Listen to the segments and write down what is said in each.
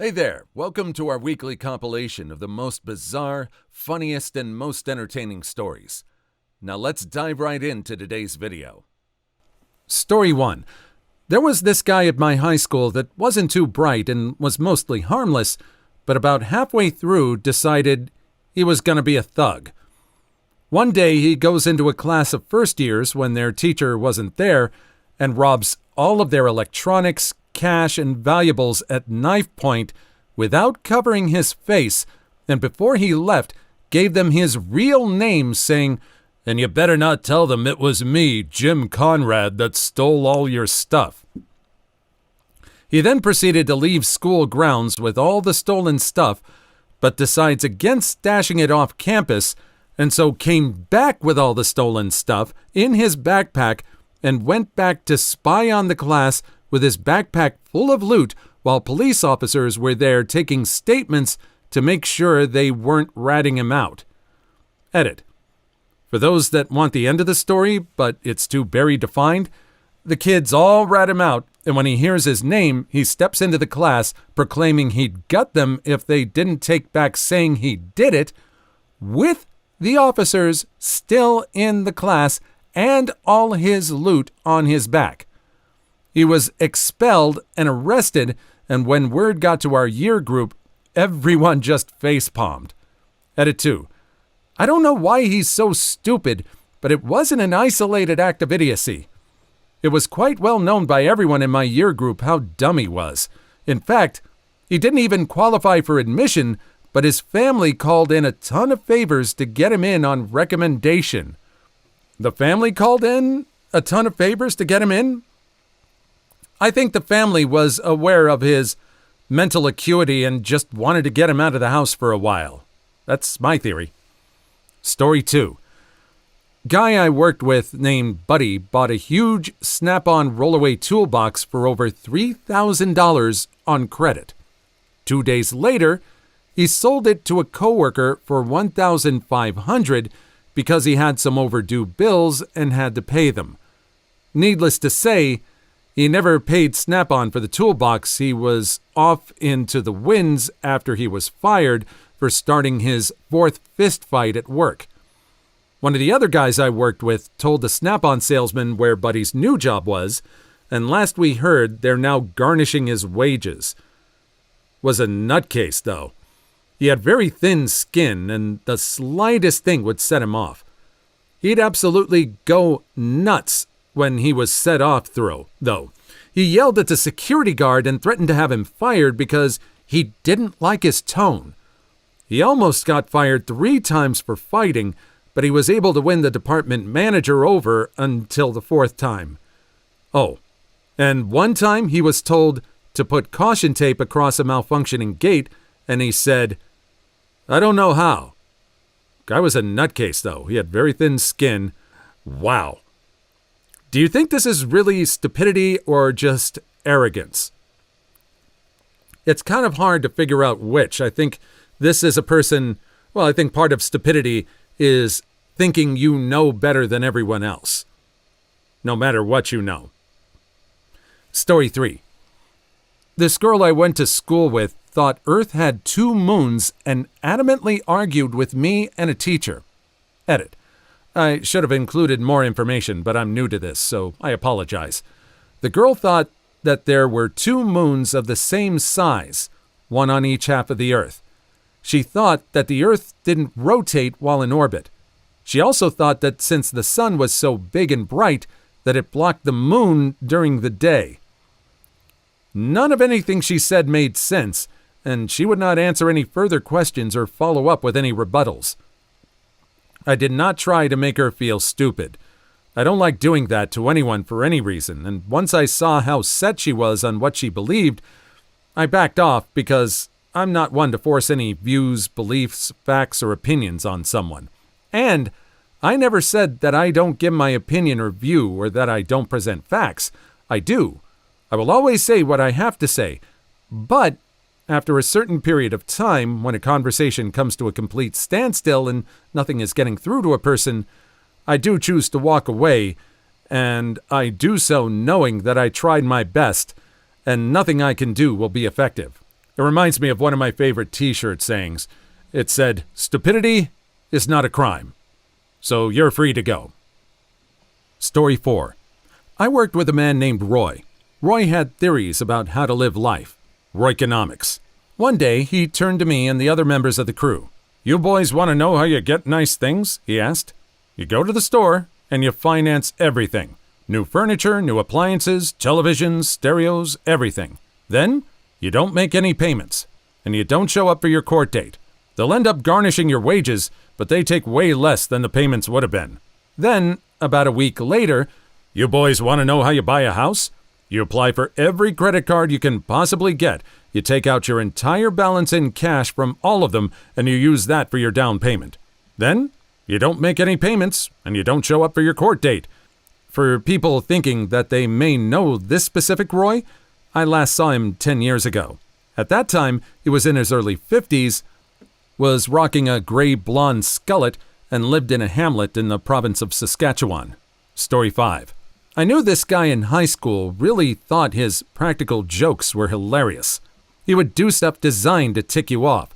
Hey there, welcome to our weekly compilation of the most bizarre, funniest, and most entertaining stories. Now let's dive right into today's video. Story 1. There was this guy at my high school that wasn't too bright and was mostly harmless, but about halfway through decided he was going to be a thug. One day he goes into a class of first years when their teacher wasn't there and robs all of their electronics, cash, and valuables at knife point without covering his face, and before he left, gave them his real name, saying, "And you better not tell them it was me, Jim Conrad, that stole all your stuff." He then proceeded to leave school grounds with all the stolen stuff, but decides against stashing it off campus, and so came back with all the stolen stuff in his backpack and went back to spy on the class with his backpack full of loot while police officers were there taking statements to make sure they weren't ratting him out. Edit. For those that want the end of the story, but it's too buried to find, the kids all rat him out, and when he hears his name, he steps into the class proclaiming he'd gut them if they didn't take back saying he did it, with the officers still in the class and all his loot on his back. He was expelled and arrested, and when word got to our year group, everyone just face-palmed. Edit 2. I don't know why he's so stupid, but it wasn't an isolated act of idiocy. It was quite well known by everyone in my year group how dumb he was. In fact, he didn't even qualify for admission, but his family called in a ton of favors to get him in on recommendation. The family called in a ton of favors to get him in? I think the family was aware of his mental acuity and just wanted to get him out of the house for a while. That's my theory. Story 2. Guy I worked with named Buddy bought a huge Snap-on rollaway toolbox for over $3,000 on credit. 2 days later, he sold it to a coworker for $1,500 because he had some overdue bills and had to pay them. Needless to say, he never paid Snap-on for the toolbox. He was off into the winds after he was fired for starting his fourth fist fight at work. One of the other guys I worked with told the Snap-on salesman where Buddy's new job was, and last we heard, they're now garnishing his wages. Was a nutcase, though. He had very thin skin, and the slightest thing would set him off. He'd absolutely go nuts when he was set off though. He yelled at the security guard and threatened to have him fired because he didn't like his tone. He almost got fired 3 times for fighting, but he was able to win the department manager over until the 4th time. Oh, and one time he was told to put caution tape across a malfunctioning gate, and he said, "I don't know how." Guy was a nutcase, though. He had very thin skin. Wow. Do you think this is really stupidity or just arrogance? It's kind of hard to figure out which. I think this is a person, I think part of stupidity is thinking you know better than everyone else, no matter what you know. Story 3. This girl I went to school with thought Earth had 2 moons and adamantly argued with me and a teacher. Edit. I should have included more information, but I'm new to this, so I apologize. The girl thought that there were 2 moons of the same size, one on each half of the Earth. She thought that the Earth didn't rotate while in orbit. She also thought that since the sun was so big and bright, that it blocked the moon during the day. None of anything she said made sense, and she would not answer any further questions or follow up with any rebuttals. I did not try to make her feel stupid. I don't like doing that to anyone for any reason, and once I saw how set she was on what she believed, I backed off because I'm not one to force any views, beliefs, facts, or opinions on someone. And I never said that I don't give my opinion or view or that I don't present facts. I do. I will always say what I have to say, but after a certain period of time, when a conversation comes to a complete standstill and nothing is getting through to a person, I do choose to walk away, and I do so knowing that I tried my best, and nothing I can do will be effective. It reminds me of one of my favorite t-shirt sayings. It said, "Stupidity is not a crime." So you're free to go. Story 4. I worked with a man named Roy. Roy had theories about how to live life. Royconomics. One day, he turned to me and the other members of the crew. "You boys want to know how you get nice things?" he asked. "You go to the store and you finance everything. New furniture, new appliances, televisions, stereos, everything. Then, you don't make any payments. And you don't show up for your court date. They'll end up garnishing your wages, but they take way less than the payments would have been. Then, about a week later, you boys want to know how you buy a house? You apply for every credit card you can possibly get. You take out your entire balance in cash from all of them, and you use that for your down payment. Then, you don't make any payments, and you don't show up for your court date." For people thinking that they may know this specific Roy, I last saw him 10 years ago. At that time, he was in his early 50s, was rocking a gray blonde skullet, and lived in a hamlet in the province of Saskatchewan. Story 5. I knew this guy in high school really thought his practical jokes were hilarious. He would do stuff designed to tick you off,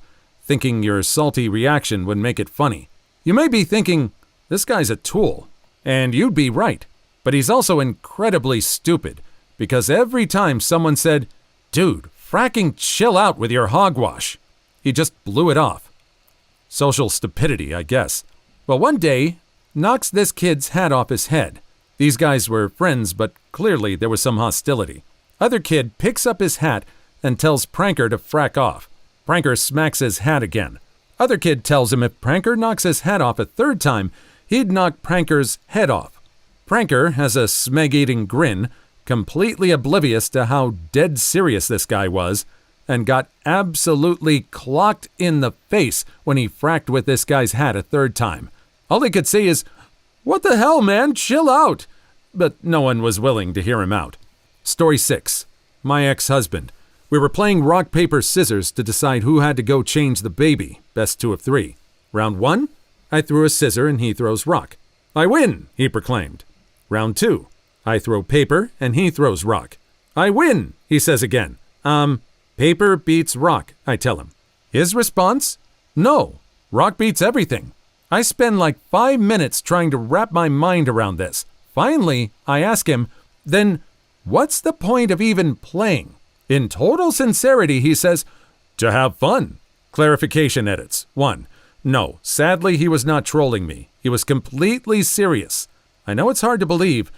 thinking your salty reaction would make it funny. You may be thinking, this guy's a tool, and you'd be right. But he's also incredibly stupid, because every time someone said, "Dude, fracking chill out with your hogwash," he just blew it off. Social stupidity, I guess. Well, one day, knocks this kid's hat off his head. These guys were friends, but clearly there was some hostility. Other kid picks up his hat and tells Pranker to frack off. Pranker smacks his hat again. Other kid tells him if Pranker knocks his hat off a third time, he'd knock Pranker's head off. Pranker has a smeg-eating grin, completely oblivious to how dead serious this guy was, and got absolutely clocked in the face when he fracked with this guy's hat a third time. All he could say is, "What the hell, man? Chill out!" But no one was willing to hear him out. Story 6. My ex-husband. We were playing rock, paper, scissors to decide who had to go change the baby, best 2 of 3. Round 1, I threw a scissor and he throws rock. "I win," he proclaimed. Round 2, I throw paper and he throws rock. "I win," he says again. Paper beats rock," I tell him. His response? "No, rock beats everything." I spend like 5 minutes trying to wrap my mind around this. Finally, I ask him, "Then what's the point of even playing?" In total sincerity, he says, "To have fun." Clarification edits. 1. No, sadly, he was not trolling me. He was completely serious. I know it's hard to believe,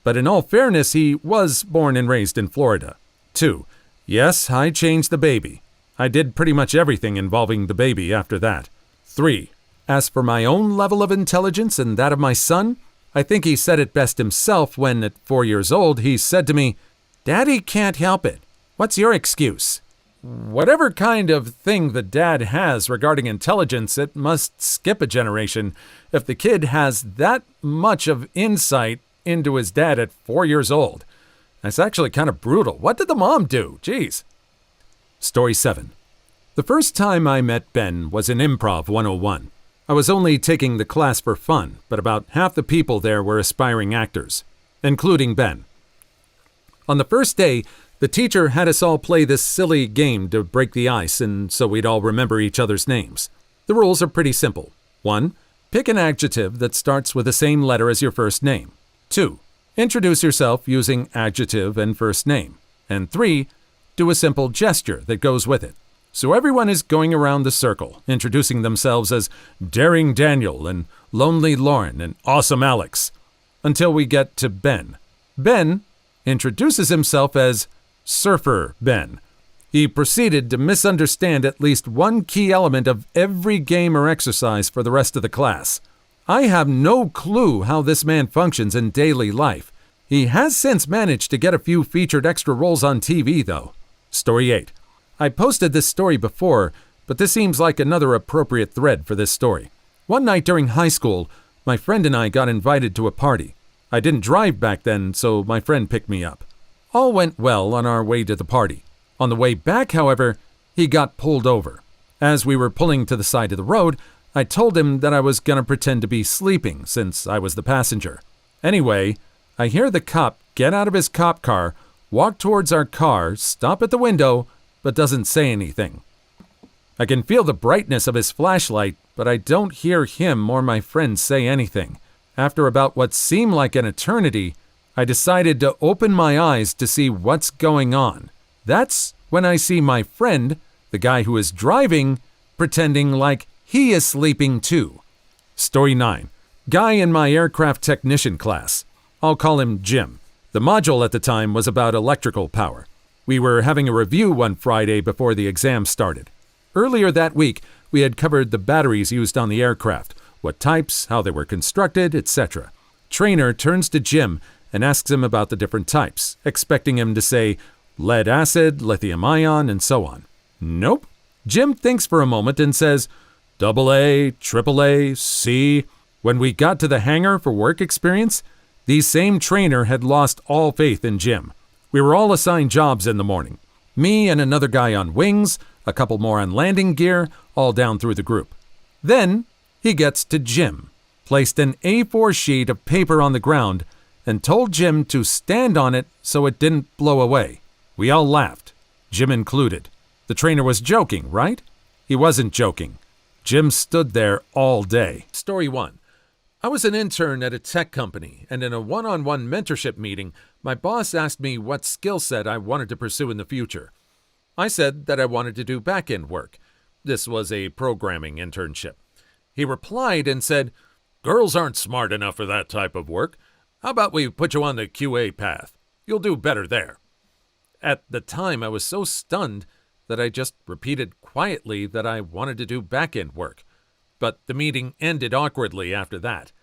but in all fairness, he was born and raised in Florida. 2. Yes, I changed the baby. I did pretty much everything involving the baby after that. 3. As for my own level of intelligence and that of my son, I think he said it best himself when, at 4 years old, he said to me, "Daddy can't help it. What's your excuse?" Whatever kind of thing the dad has regarding intelligence, it must skip a generation if the kid has that much of insight into his dad at 4 years old. That's actually kind of brutal. What did the mom do? Jeez. Story 7. The first time I met Ben was in Improv 101. I was only taking the class for fun, but about half the people there were aspiring actors, including Ben. On the first day, the teacher had us all play this silly game to break the ice, and so we'd all remember each other's names. The rules are pretty simple. 1. Pick an adjective that starts with the same letter as your first name. 2. Introduce yourself using adjective and first name. And 3. Do a simple gesture that goes with it. So everyone is going around the circle, introducing themselves as Daring Daniel and Lonely Lauren and Awesome Alex, until we get to Ben. Ben introduces himself as Surfer Ben. He proceeded to misunderstand at least one key element of every game or exercise for the rest of the class. I have no clue how this man functions in daily life. He has since managed to get a few featured extra roles on TV, though. Story 8. I posted this story before, but this seems like another appropriate thread for this story. One night during high school, my friend and I got invited to a party. I didn't drive back then, so my friend picked me up. All went well on our way to the party. On the way back, however, he got pulled over. As we were pulling to the side of the road, I told him that I was going to pretend to be sleeping since I was the passenger. Anyway, I hear the cop get out of his cop car, walk towards our car, stop at the window, but doesn't say anything. I can feel the brightness of his flashlight, but I don't hear him or my friend say anything. After about what seemed like an eternity, I decided to open my eyes to see what's going on. That's when I see my friend, the guy who is driving, pretending like he is sleeping too. Story 9. Guy in my aircraft technician class. I'll call him Jim. The module at the time was about electrical power. We were having a review one Friday before the exam started. Earlier that week, we had covered the batteries used on the aircraft, what types, how they were constructed, etc. Trainer turns to Jim and asks him about the different types, expecting him to say lead acid, lithium ion, and so on. Nope. Jim thinks for a moment and says AA, AAA, C. When we got to the hangar for work experience, the same trainer had lost all faith in Jim. We were all assigned jobs in the morning. Me and another guy on wings, a couple more on landing gear, all down through the group. Then he gets to Jim, placed an A4 sheet of paper on the ground, and told Jim to stand on it so it didn't blow away. We all laughed, Jim included. The trainer was joking, right? He wasn't joking. Jim stood there all day. Story 1. I was an intern at a tech company, and in a one-on-one mentorship meeting, my boss asked me what skill set I wanted to pursue in the future. I said that I wanted to do back-end work. This was a programming internship. He replied and said, "Girls aren't smart enough for that type of work. How about we put you on the QA path? You'll do better there." At the time, I was so stunned that I just repeated quietly that I wanted to do back-end work. But the meeting ended awkwardly after that.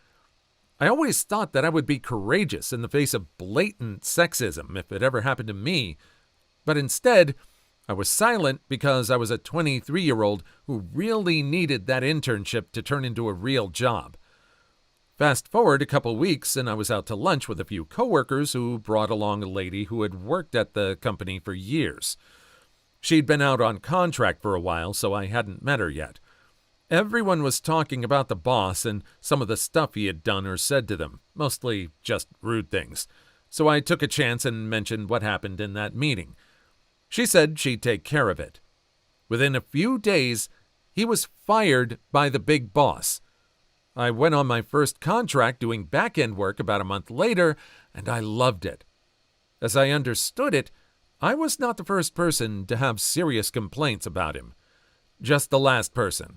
I always thought that I would be courageous in the face of blatant sexism if it ever happened to me. But instead, I was silent because I was a 23-year-old who really needed that internship to turn into a real job. Fast forward a couple weeks, and I was out to lunch with a few coworkers who brought along a lady who had worked at the company for years. She'd been out on contract for a while, so I hadn't met her yet. Everyone was talking about the boss and some of the stuff he had done or said to them, mostly just rude things. So I took a chance and mentioned what happened in that meeting. She said she'd take care of it. Within a few days, he was fired by the big boss. I went on my first contract doing back-end work about a month later, and I loved it. As I understood it, I was not the first person to have serious complaints about him. Just the last person.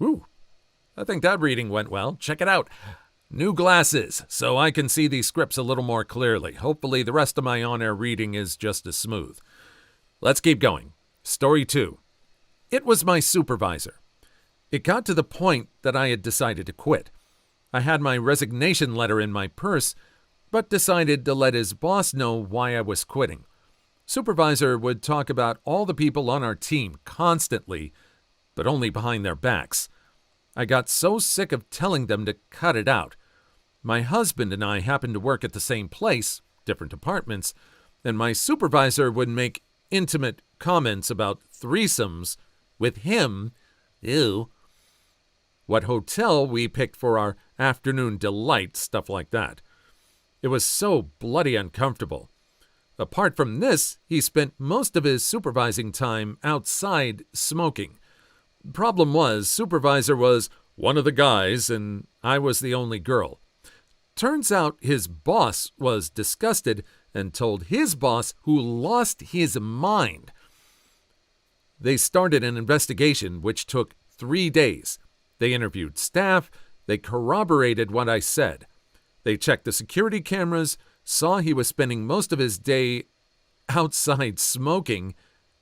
Ooh, I think that reading went well. Check it out. New glasses, so I can see these scripts a little more clearly. Hopefully the rest of my on-air reading is just as smooth. Let's keep going. Story 2. It was my supervisor. It got to the point that I had decided to quit. I had my resignation letter in my purse, but decided to let his boss know why I was quitting. Supervisor would talk about all the people on our team constantly, but only behind their backs. I got so sick of telling them to cut it out. My husband and I happened to work at the same place, different departments, and my supervisor would make intimate comments about threesomes with him. Ew. What hotel we picked for our afternoon delight, stuff like that. It was so bloody uncomfortable. Apart from this, he spent most of his supervising time outside smoking. Problem was, supervisor was one of the guys and I was the only girl. Turns out his boss was disgusted and told his boss, who lost his mind. They started an investigation which took 3 days. They interviewed staff. They corroborated what I said. They checked the security cameras, saw he was spending most of his day outside smoking,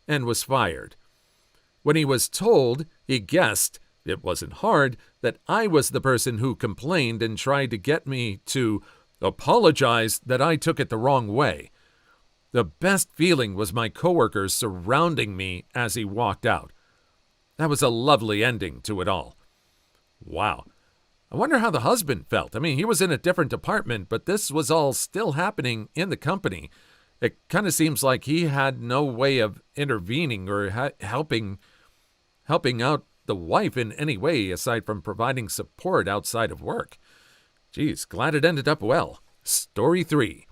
and was fired. When he was told, he guessed, it wasn't hard, that I was the person who complained and tried to get me to apologize that I took it the wrong way. The best feeling was my coworkers surrounding me as he walked out. That was a lovely ending to it all. Wow. I wonder how the husband felt. I mean, he was in a different department, but this was all still happening in the company. It kind of seems like he had no way of intervening or helping out the wife in any way aside from providing support outside of work. Geez, glad it ended up well. Story 3.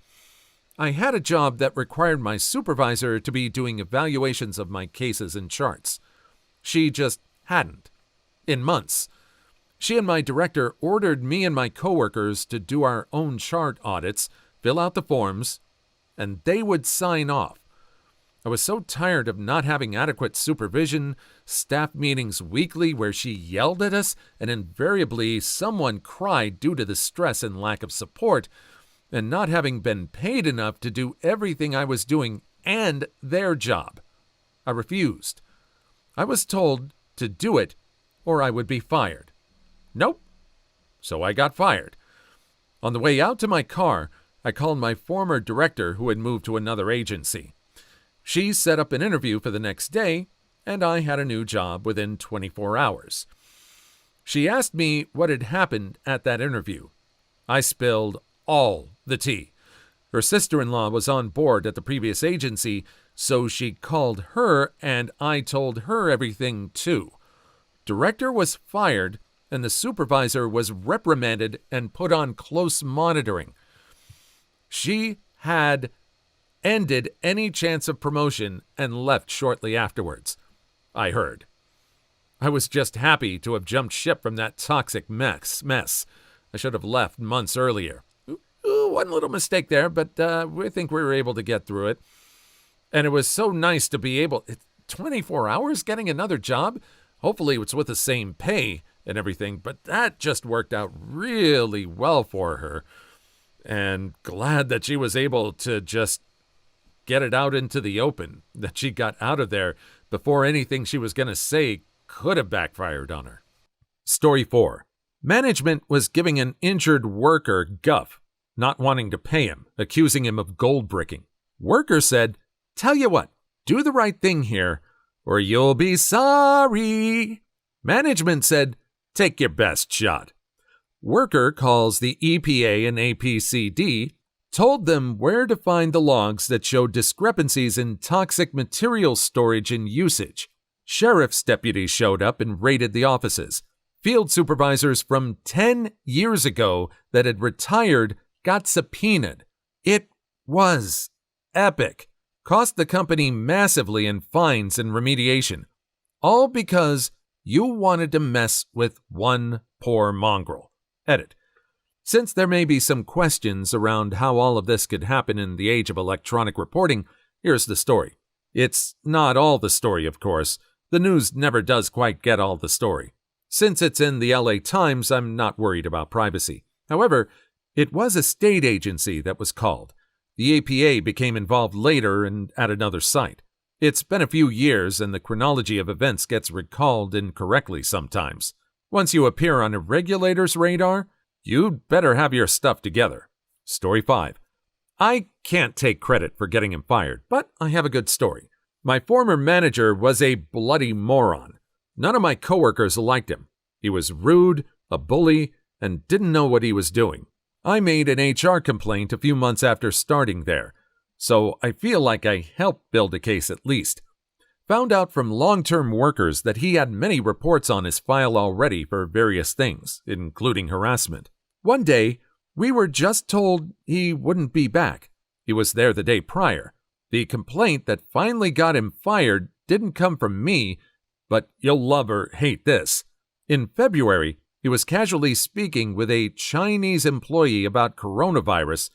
I had a job that required my supervisor to be doing evaluations of my cases and charts. She just hadn't. In months. She and my director ordered me and my coworkers to do our own chart audits, fill out the forms, and they would sign off. I was so tired of not having adequate supervision, staff meetings weekly where she yelled at us, and invariably someone cried due to the stress and lack of support, and not having been paid enough to do everything I was doing and their job. I refused. I was told to do it or I would be fired. Nope. So I got fired. On the way out to my car, I called my former director who had moved to another agency. She set up an interview for the next day, and I had a new job within 24 hours. She asked me what had happened at that interview. I spilled all the tea. Her sister-in-law was on board at the previous agency, so she called her and I told her everything too. Director was fired and the supervisor was reprimanded and put on close monitoring. She had ended any chance of promotion and left shortly afterwards, I heard. I was just happy to have jumped ship from that toxic mess. I should have left months earlier. One little mistake there, but we think we were able to get through it. And it was so nice to be able, 24 hours getting another job? Hopefully it's with the same pay and everything, but that just worked out really well for her. And glad that she was able to just get it out into the open, that she got out of there before anything she was going to say could have backfired on her. Story 4. Management was giving an injured worker guff, not wanting to pay him, accusing him of gold bricking. Worker said, "Tell you what, do the right thing here, or you'll be sorry." Management said, "Take your best shot." Worker calls the EPA and APCD, told them where to find the logs that showed discrepancies in toxic material storage and usage. Sheriff's deputies showed up and raided the offices. Field supervisors from 10 years ago that had retired got subpoenaed. It was epic. Cost the company massively in fines and remediation. All because you wanted to mess with one poor mongrel. Edit. Since there may be some questions around how all of this could happen in the age of electronic reporting, here's the story. It's not all the story, of course. The news never does quite get all the story. Since it's in the LA Times, I'm not worried about privacy. However, it was a state agency that was called. The APA became involved later and at another site. It's been a few years and the chronology of events gets recalled incorrectly sometimes. Once you appear on a regulator's radar, you'd better have your stuff together. Story 5. I can't take credit for getting him fired, but I have a good story. My former manager was a bloody moron. None of my coworkers liked him. He was rude, a bully, and didn't know what he was doing. I made an HR complaint a few months after starting there, so I feel like I helped build a case at least. Found out from long-term workers that he had many reports on his file already for various things, including harassment. One day, we were just told he wouldn't be back. He was there the day prior. The complaint that finally got him fired didn't come from me, but you'll love or hate this. In February, he was casually speaking with a Chinese employee about coronavirus,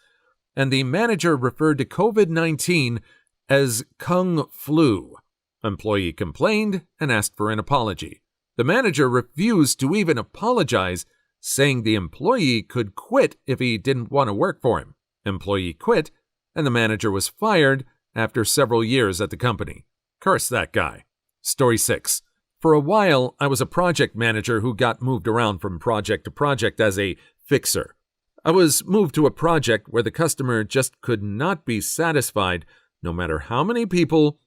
and the manager referred to COVID-19 as Kung Flu. Employee complained and asked for an apology. The manager refused to even apologize, saying the employee could quit if he didn't want to work for him. Employee quit, and the manager was fired after several years at the company. Curse that guy. Story 6. For a while, I was a project manager who got moved around from project to project as a fixer. I was moved to a project where the customer just could not be satisfied, no matter how many people,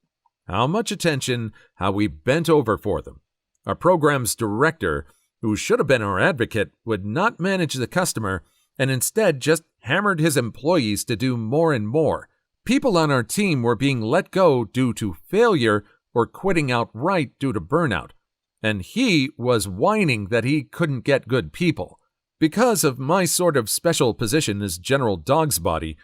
how much attention, how we bent over for them. Our program's director, who should have been our advocate, would not manage the customer and instead just hammered his employees to do more and more. People on our team were being let go due to failure or quitting outright due to burnout, and he was whining that he couldn't get good people. Because of my sort of special position as General Dog's Body,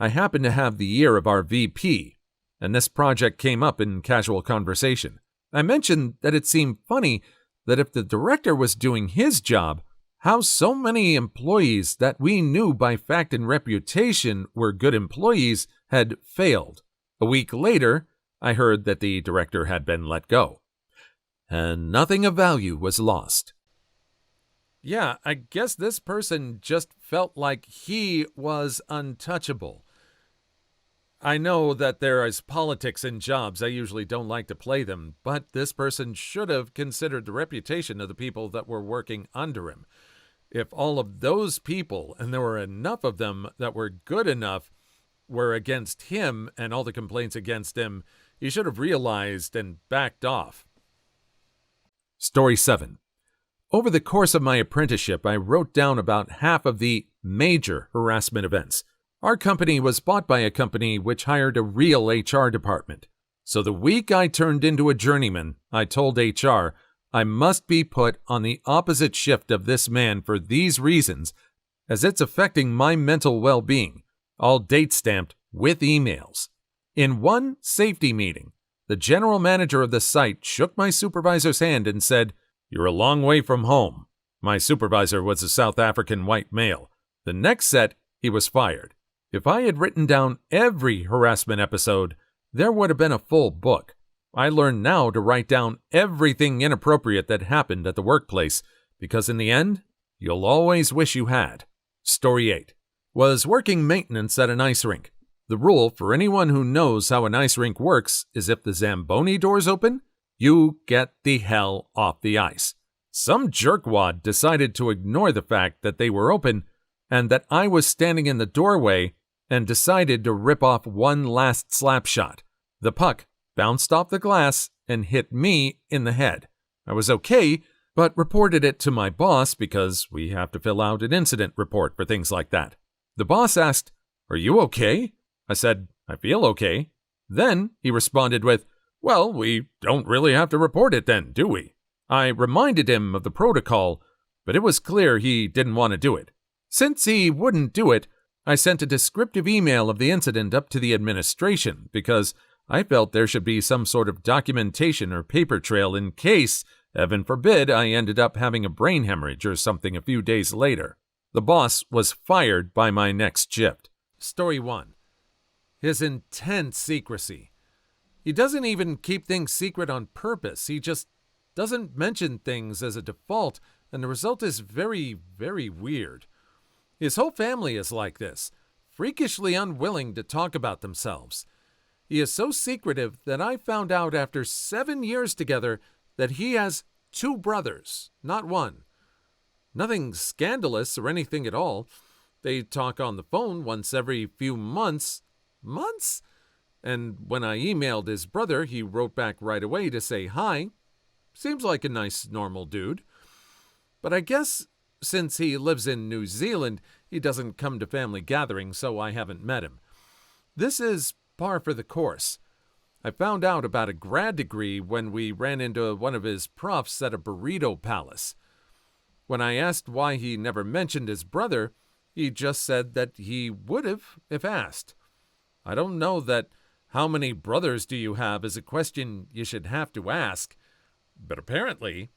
I happened to have the ear of our VP, and this project came up in casual conversation. I mentioned that it seemed funny that if the director was doing his job, how so many employees that we knew by fact and reputation were good employees had failed. A week later, I heard that the director had been let go, and nothing of value was lost. Yeah, I guess this person just felt like he was untouchable. I know that there is politics in jobs. I usually don't like to play them, but this person should have considered the reputation of the people that were working under him. If all of those people, and there were enough of them that were good enough, were against him and all the complaints against him, he should have realized and backed off. Story 7. Over the course of my apprenticeship, I wrote down about half of the major harassment events. Our company was bought by a company which hired a real HR department. So the week I turned into a journeyman, I told HR, I must be put on the opposite shift of this man for these reasons, as it's affecting my mental well-being, all date-stamped with emails. In one safety meeting, the general manager of the site shook my supervisor's hand and said, "You're a long way from home." My supervisor was a South African white male. The next set, he was fired. If I had written down every harassment episode, there would have been a full book. I learned now to write down everything inappropriate that happened at the workplace, because in the end, you'll always wish you had. Story 8. Was working maintenance at an ice rink. The rule for anyone who knows how an ice rink works is if the Zamboni doors open, you get the hell off the ice. Some jerkwad decided to ignore the fact that they were open and that I was standing in the doorway and decided to rip off one last slap shot. The puck bounced off the glass and hit me in the head. I was okay, but reported it to my boss because we have to fill out an incident report for things like that. The boss asked, "Are you okay?" I said, "I feel okay." Then he responded with, "Well, we don't really have to report it then, do we?" I reminded him of the protocol, but it was clear he didn't want to do it. Since he wouldn't do it, I sent a descriptive email of the incident up to the administration because I felt there should be some sort of documentation or paper trail in case, heaven forbid, I ended up having a brain hemorrhage or something a few days later. The boss was fired by my next shift. Story 1. His intense secrecy. He doesn't even keep things secret on purpose. He just doesn't mention things as a default, and the result is very, very weird. His whole family is like this, freakishly unwilling to talk about themselves. He is so secretive that I found out after 7 years together that he has 2 brothers, not one. Nothing scandalous or anything at all. They talk on the phone once every few months. Months? And when I emailed his brother, he wrote back right away to say hi. Seems like a nice, normal dude. But I guess since he lives in New Zealand, he doesn't come to family gatherings, so I haven't met him. This is par for the course. I found out about a grad degree when we ran into one of his profs at a burrito palace. When I asked why he never mentioned his brother, he just said that he would have if asked. I don't know that how many brothers do you have is a question you should have to ask, but apparently,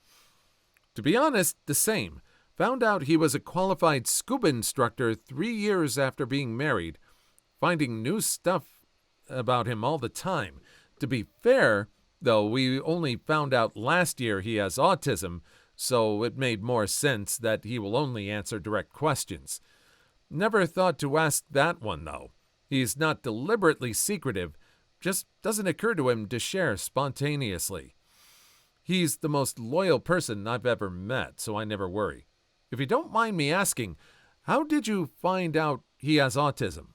to be honest, the same. Found out he was a qualified scuba instructor 3 years after being married, finding new stuff about him all the time. To be fair, though, we only found out last year he has autism, so it made more sense that he will only answer direct questions. Never thought to ask that one, though. He's not deliberately secretive, just doesn't occur to him to share spontaneously. He's the most loyal person I've ever met, so I never worry. If you don't mind me asking, how did you find out he has autism?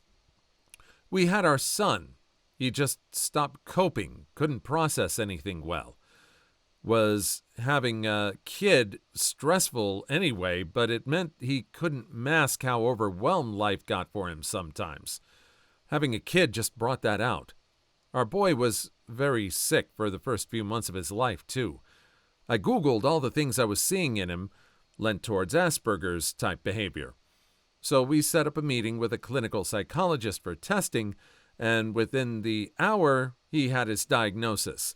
We had our son. He just stopped coping, couldn't process anything well. Was having a kid stressful anyway, but it meant he couldn't mask how overwhelmed life got for him sometimes. Having a kid just brought that out. Our boy was very sick for the first few months of his life, too. I Googled all the things I was seeing in him, lent towards Asperger's type behavior. So we set up a meeting with a clinical psychologist for testing, and within the hour, he had his diagnosis.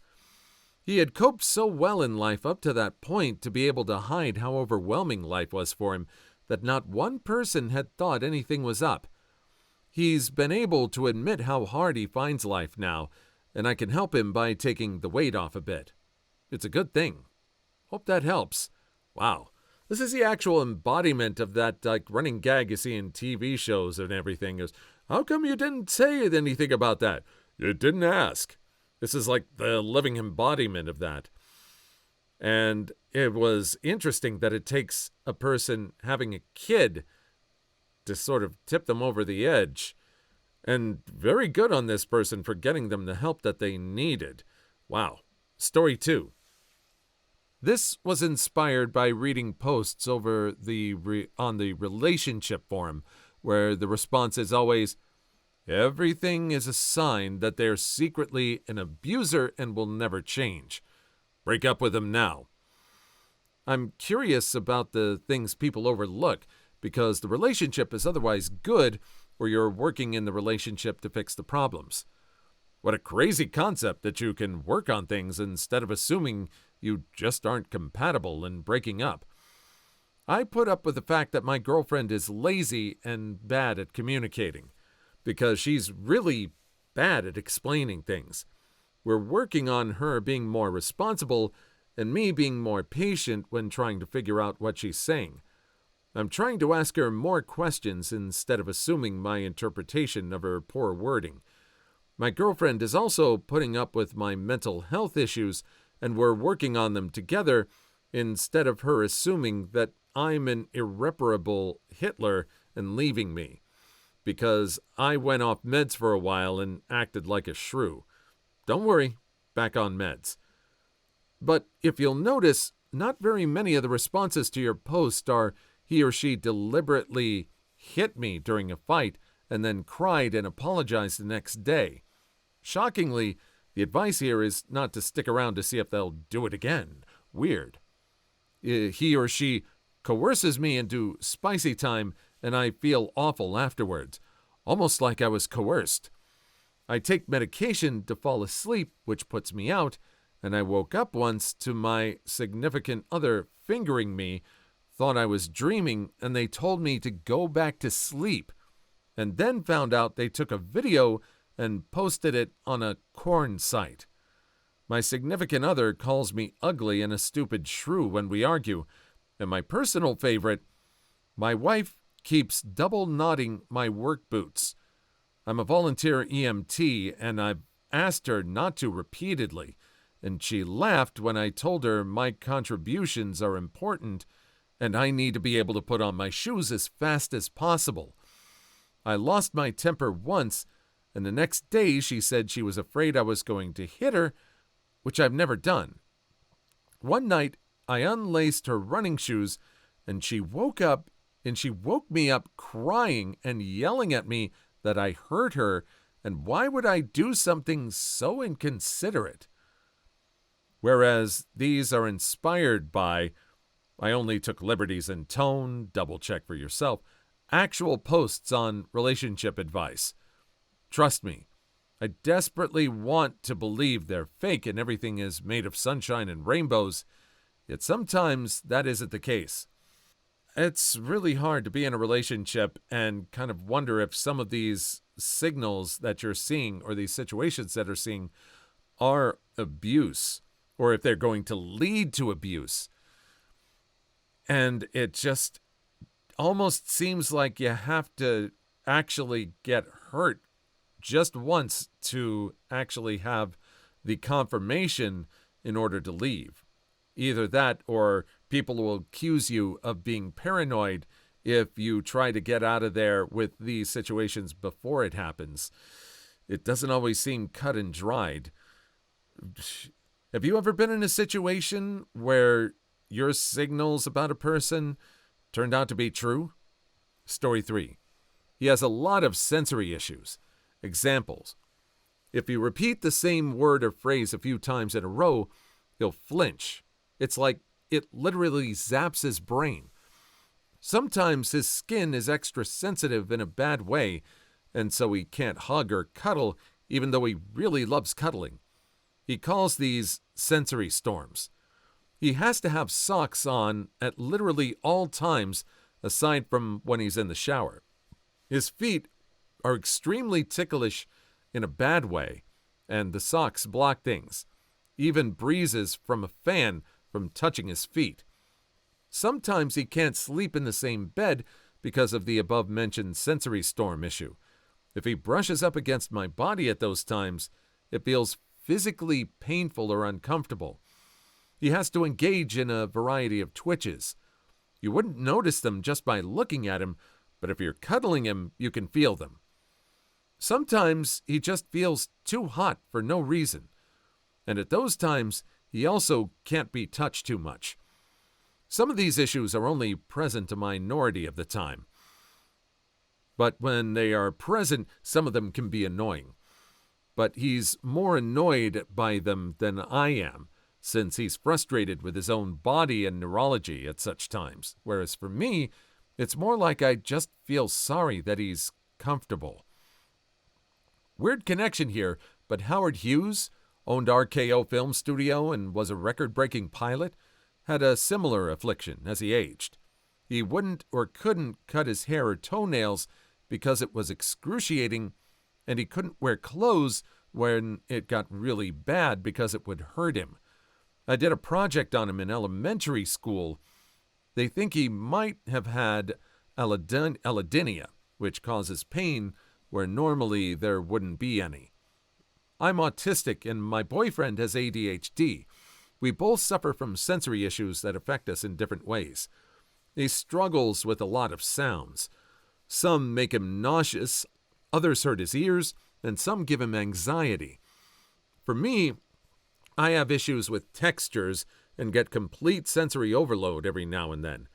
He had coped so well in life up to that point to be able to hide how overwhelming life was for him that not one person had thought anything was up. He's been able to admit how hard he finds life now, and I can help him by taking the weight off a bit. It's a good thing. Hope that helps. Wow. This is the actual embodiment of that running gag you see in TV shows and everything. Is how come you didn't say anything about that? You didn't ask. This is like the living embodiment of that. And it was interesting that it takes a person having a kid to sort of tip them over the edge. And very good on this person for getting them the help that they needed. Wow. Story 2. This was inspired by reading posts over on the relationship forum, where the response is always, everything is a sign that they're secretly an abuser and will never change. Break up with them now. I'm curious about the things people overlook, because the relationship is otherwise good, or you're working in the relationship to fix the problems. What a crazy concept that you can work on things instead of assuming you just aren't compatible and breaking up. I put up with the fact that my girlfriend is lazy and bad at communicating, because she's really bad at explaining things. We're working on her being more responsible and me being more patient when trying to figure out what she's saying. I'm trying to ask her more questions instead of assuming my interpretation of her poor wording. My girlfriend is also putting up with my mental health issues, and we're working on them together instead of her assuming that I'm an irreparable Hitler and leaving me, because I went off meds for a while and acted like a shrew. Don't worry, back on meds. But if you'll notice, not very many of the responses to your post are he or she deliberately hit me during a fight and then cried and apologized the next day. Shockingly, the advice here is not to stick around to see if they'll do it again. Weird. He or she coerces me into spicy time and I feel awful afterwards, almost like I was coerced. I take medication to fall asleep, which puts me out, and I woke up once to my significant other fingering me, thought I was dreaming, and they told me to go back to sleep, and then found out they took a video and posted it on a porn site. My significant other calls me ugly and a stupid shrew when we argue, and my personal favorite, my wife keeps double knotting my work boots. I'm a volunteer EMT, and I've asked her not to repeatedly, and she laughed when I told her my contributions are important and I need to be able to put on my shoes as fast as possible. I lost my temper once, and the next day she said she was afraid I was going to hit her, which I've never done. One night, I unlaced her running shoes, and she woke me up crying and yelling at me that I hurt her, and why would I do something so inconsiderate? Whereas these are inspired by, I only took liberties in tone, double check for yourself, actual posts on relationship advice. Trust me, I desperately want to believe they're fake and everything is made of sunshine and rainbows, yet sometimes that isn't the case. It's really hard to be in a relationship and kind of wonder if some of these signals that you're seeing or these situations that are seeing are abuse, or if they're going to lead to abuse. And it just almost seems like you have to actually get hurt just once to actually have the confirmation in order to leave. Either that or people will accuse you of being paranoid if you try to get out of there with these situations before it happens. It doesn't always seem cut and dried. Have you ever been in a situation where your signals about a person turned out to be true? Story 3. He has a lot of sensory issues. Examples. If you repeat the same word or phrase a few times in a row, he'll flinch. It's like it literally zaps his brain. Sometimes his skin is extra sensitive in a bad way, and so he can't hug or cuddle even though he really loves cuddling. He calls these sensory storms. He has to have socks on at literally all times aside from when he's in the shower. His feet are extremely ticklish in a bad way, and the socks block things, even breezes from a fan from touching his feet. Sometimes he can't sleep in the same bed because of the above-mentioned sensory storm issue. If he brushes up against my body at those times, it feels physically painful or uncomfortable. He has to engage in a variety of twitches. You wouldn't notice them just by looking at him, but if you're cuddling him, you can feel them. Sometimes he just feels too hot for no reason, and at those times, he also can't be touched too much. Some of these issues are only present a minority of the time, but when they are present, some of them can be annoying. But he's more annoyed by them than I am, since he's frustrated with his own body and neurology at such times, whereas for me, it's more like I just feel sorry that he's comfortable. Weird connection here, but Howard Hughes owned RKO Film Studio and was a record-breaking pilot, had a similar affliction as he aged. He wouldn't or couldn't cut his hair or toenails because it was excruciating, and he couldn't wear clothes when it got really bad because it would hurt him. I did a project on him in elementary school. They think he might have had allodynia, which causes pain where normally there wouldn't be any. I'm autistic and my boyfriend has ADHD. We both suffer from sensory issues that affect us in different ways. He struggles with a lot of sounds. Some make him nauseous, others hurt his ears, and some give him anxiety. For me, I have issues with textures and get complete sensory overload every now and then.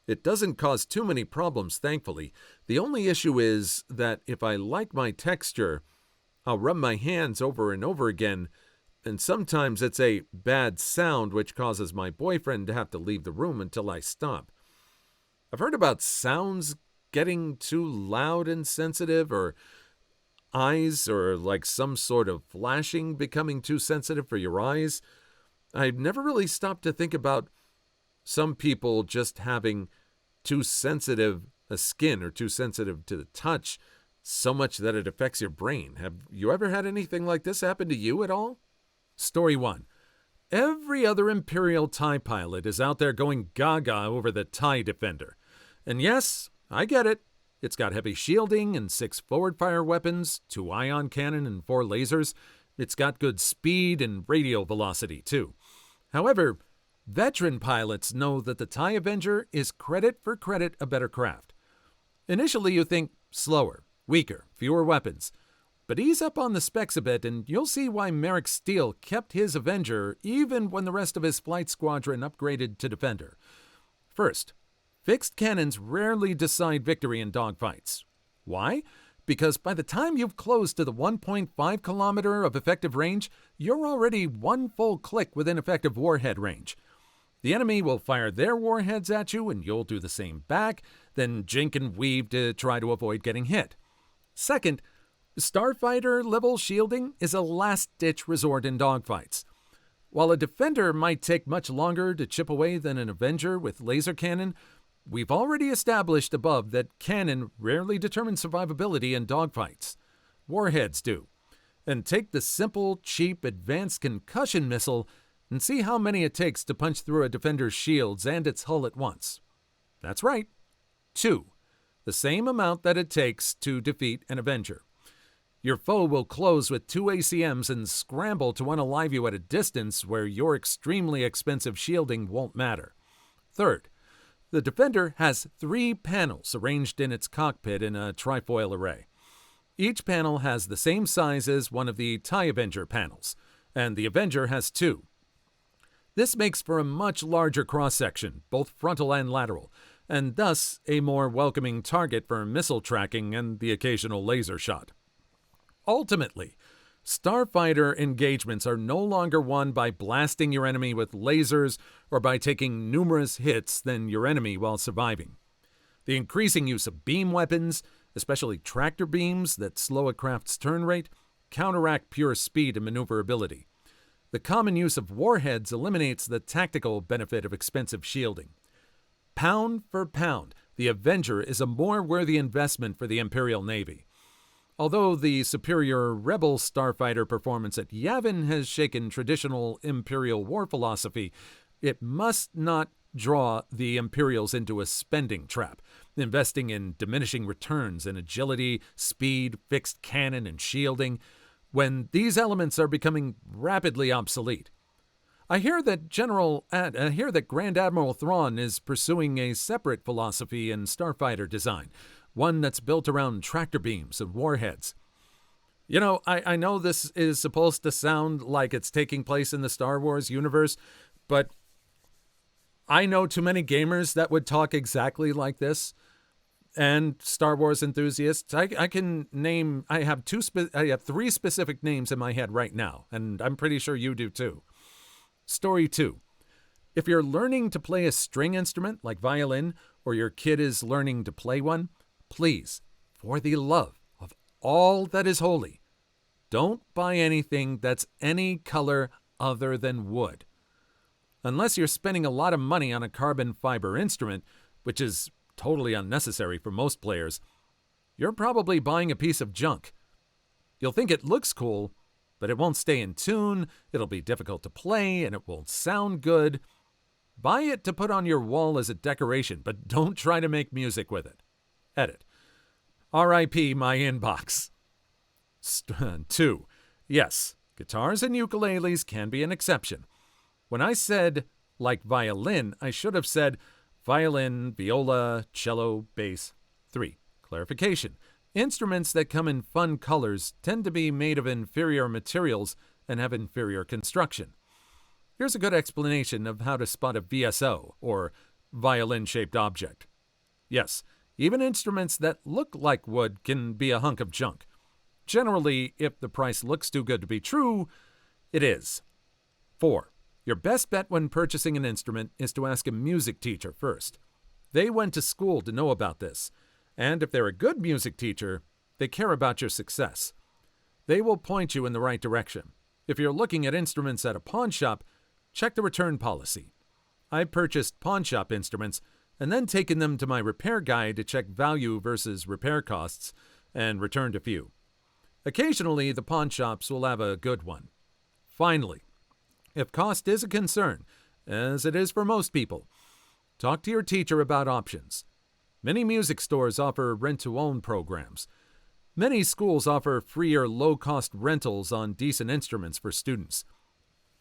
It doesn't cause too many problems, thankfully. The only issue is that if I like my texture, I'll rub my hands over and over again, and sometimes it's a bad sound which causes my boyfriend to have to leave the room until I stop. I've heard about sounds getting too loud and sensitive, or eyes, or like some sort of flashing becoming too sensitive for your eyes. I've never really stopped to think about some people just having too sensitive a skin or too sensitive to the touch, so much that it affects your brain. Have you ever had anything like this happen to you at all? Story 1. Every other Imperial TIE pilot is out there going gaga over the TIE Defender. And yes, I get it. It's got heavy shielding and 6 forward-fire weapons, 2 ion cannon and 4 lasers. It's got good speed and radial velocity, too. However, veteran pilots know that the TIE Avenger is credit for credit a better craft. Initially, you think slower, weaker, fewer weapons. But ease up on the specs a bit and you'll see why Merrick Steele kept his Avenger even when the rest of his flight squadron upgraded to Defender. First, fixed cannons rarely decide victory in dogfights. Why? Because by the time you've closed to the 1.5 kilometer of effective range, you're already 1 full click within effective warhead range. The enemy will fire their warheads at you and you'll do the same back, then jink and weave to try to avoid getting hit. Second, Starfighter-level shielding is a last-ditch resort in dogfights. While a Defender might take much longer to chip away than an Avenger with laser cannon, we've already established above that cannon rarely determines survivability in dogfights. Warheads do. And take the simple, cheap, advanced concussion missile and see how many it takes to punch through a Defender's shields and its hull at once. That's right, 2. The same amount that it takes to defeat an Avenger. Your foe will close with 2 ACMs and scramble to unalive you at a distance where your extremely expensive shielding won't matter. Third, the Defender has 3 panels arranged in its cockpit in a trifoil array. Each panel has the same size as one of the TIE Avenger panels, and the Avenger has 2. This makes for a much larger cross-section, both frontal and lateral, and thus a more welcoming target for missile tracking and the occasional laser shot. Ultimately, starfighter engagements are no longer won by blasting your enemy with lasers or by taking numerous hits than your enemy while surviving. The increasing use of beam weapons, especially tractor beams that slow a craft's turn rate, counteract pure speed and maneuverability. The common use of warheads eliminates the tactical benefit of expensive shielding. Pound for pound, the Avenger is a more worthy investment for the Imperial Navy. Although the superior Rebel starfighter performance at Yavin has shaken traditional Imperial war philosophy, it must not draw the Imperials into a spending trap, investing in diminishing returns in agility, speed, fixed cannon, and shielding, when these elements are becoming rapidly obsolete. I hear that Grand Admiral Thrawn is pursuing a separate philosophy in starfighter design, one that's built around tractor beams and warheads. You know, I know this is supposed to sound like it's taking place in the Star Wars universe, but I know too many gamers that would talk exactly like this, and Star Wars enthusiasts. I have three specific names in my head right now, and I'm pretty sure you do too. Story 2. If you're learning to play a string instrument like violin, or your kid is learning to play one, please, for the love of all that is holy, don't buy anything that's any color other than wood. Unless you're spending a lot of money on a carbon fiber instrument, which is totally unnecessary for most players, you're probably buying a piece of junk. You'll think it looks cool, but it won't stay in tune, it'll be difficult to play, and it won't sound good. Buy it to put on your wall as a decoration, but don't try to make music with it. Edit. R.I.P. my inbox. 2. Yes, guitars and ukuleles can be an exception. When I said, like violin, I should have said violin, viola, cello, bass. 3. Clarification. Instruments that come in fun colors tend to be made of inferior materials and have inferior construction. Here's a good explanation of how to spot a VSO, or violin-shaped object. Yes, even instruments that look like wood can be a hunk of junk. Generally, if the price looks too good to be true, it is. 4. Your best bet when purchasing an instrument is to ask a music teacher first. They went to school to know about this, and if they're a good music teacher, they care about your success. They will point you in the right direction. If you're looking at instruments at a pawn shop, check the return policy. I purchased pawn shop instruments and then taken them to my repair guy to check value versus repair costs and returned a few. Occasionally, the pawn shops will have a good one. Finally, if cost is a concern, as it is for most people, talk to your teacher about options. Many music stores offer rent-to-own programs. Many schools offer free or low-cost rentals on decent instruments for students.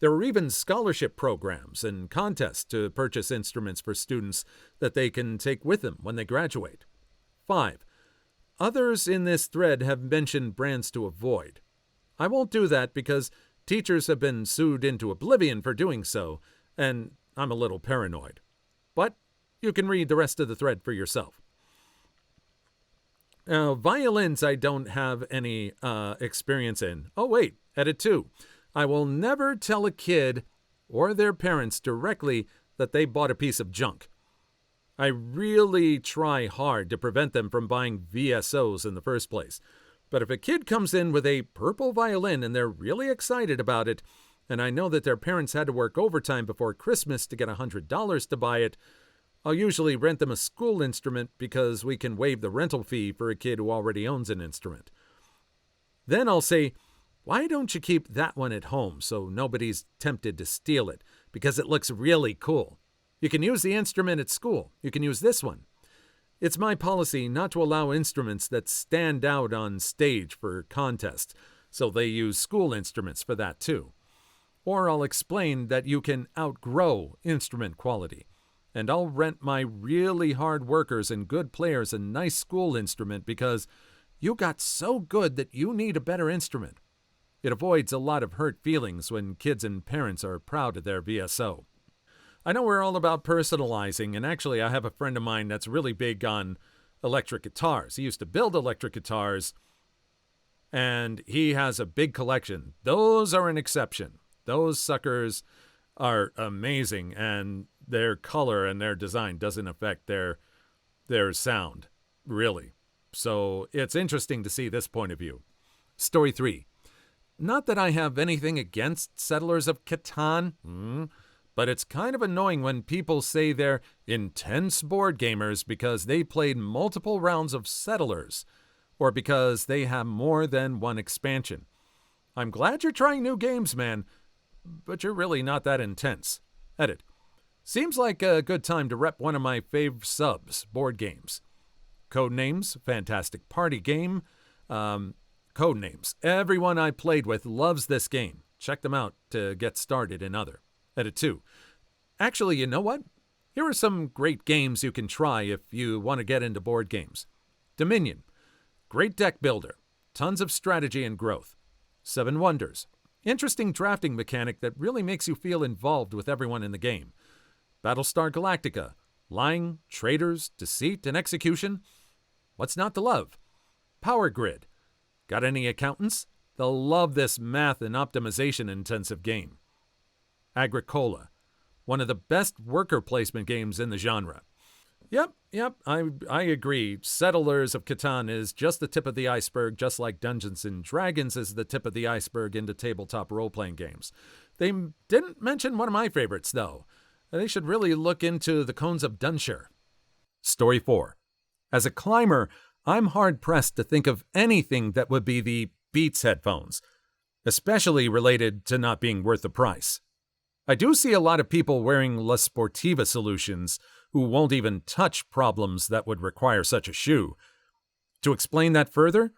There are even scholarship programs and contests to purchase instruments for students that they can take with them when they graduate. 5. Others in this thread have mentioned brands to avoid. I won't do that because teachers have been sued into oblivion for doing so, and I'm a little paranoid. But you can read the rest of the thread for yourself. Now, violins I don't have any experience in. Oh, wait, edit 2. I will never tell a kid or their parents directly that they bought a piece of junk. I really try hard to prevent them from buying VSOs in the first place. But if a kid comes in with a purple violin and they're really excited about it, and I know that their parents had to work overtime before Christmas to get $100 to buy it, I'll usually rent them a school instrument because we can waive the rental fee for a kid who already owns an instrument. Then I'll say, why don't you keep that one at home so nobody's tempted to steal it because it looks really cool? You can use the instrument at school. You can use this one. It's my policy not to allow instruments that stand out on stage for contests, so they use school instruments for that too. Or I'll explain that you can outgrow instrument quality, and I'll rent my really hard workers and good players a nice school instrument because you got so good that you need a better instrument. It avoids a lot of hurt feelings when kids and parents are proud of their VSO. I know we're all about personalizing, and actually I have a friend of mine that's really big on electric guitars. He used to build electric guitars, and he has a big collection. Those are an exception. Those suckers are amazing, and their color and their design doesn't affect their their sound, really. So it's interesting to see this point of view. Story 3. Not that I have anything against Settlers of Catan, but it's kind of annoying when people say they're intense board gamers because they played multiple rounds of Settlers, or because they have more than one expansion. I'm glad you're trying new games, man, but you're really not that intense. Edit. Seems like a good time to rep one of my fave subs, board games. Codenames, fantastic party game. Codenames. Everyone I played with loves this game. Check them out to get started in other. Edit 2. Actually, you know what? Here are some great games you can try if you want to get into board games. Dominion. Great deck builder. Tons of strategy and growth. Seven Wonders. Interesting drafting mechanic that really makes you feel involved with everyone in the game. Battlestar Galactica. Lying, traitors, deceit, and execution. What's not to love? Power Grid. Got any accountants? They'll love this math and optimization intensive game. Agricola. One of the best worker placement games in the genre. Yep, I agree. Settlers of Catan is just the tip of the iceberg, just like Dungeons & Dragons is the tip of the iceberg into tabletop role-playing games. They didn't mention one of my favorites, though. They should really look into the Cones of Dunshire. Story 4. As a climber, I'm hard-pressed to think of anything that would be the Beats headphones, especially related to not being worth the price. I do see a lot of people wearing La Sportiva solutions who won't even touch problems that would require such a shoe. To explain that further,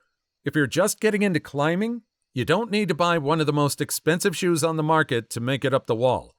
if you're just getting into climbing, you don't need to buy one of the most expensive shoes on the market to make it up the wall.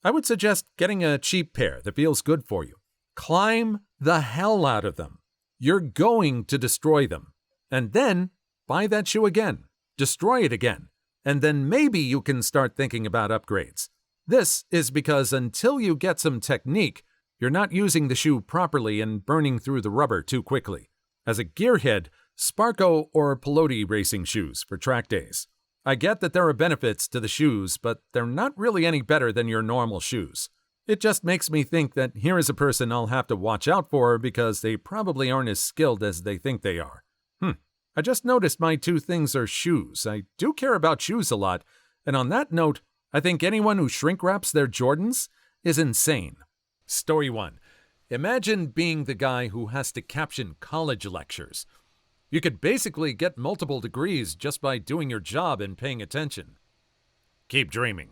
I would suggest getting a cheap pair that feels good for you. Climb the hell out of them. You're going to destroy them. And then buy that shoe again, destroy it again, and then maybe you can start thinking about upgrades. This is because until you get some technique, you're not using the shoe properly and burning through the rubber too quickly. As a gearhead, Sparco or Pelote racing shoes for track days. I get that there are benefits to the shoes, but they're not really any better than your normal shoes. It just makes me think that here is a person I'll have to watch out for because they probably aren't as skilled as they think they are. I just noticed my two things are shoes. I do care about shoes a lot, and on that note, I think anyone who shrink wraps their Jordans is insane. Story 1. Imagine being the guy who has to caption college lectures. You could basically get multiple degrees just by doing your job and paying attention. Keep dreaming.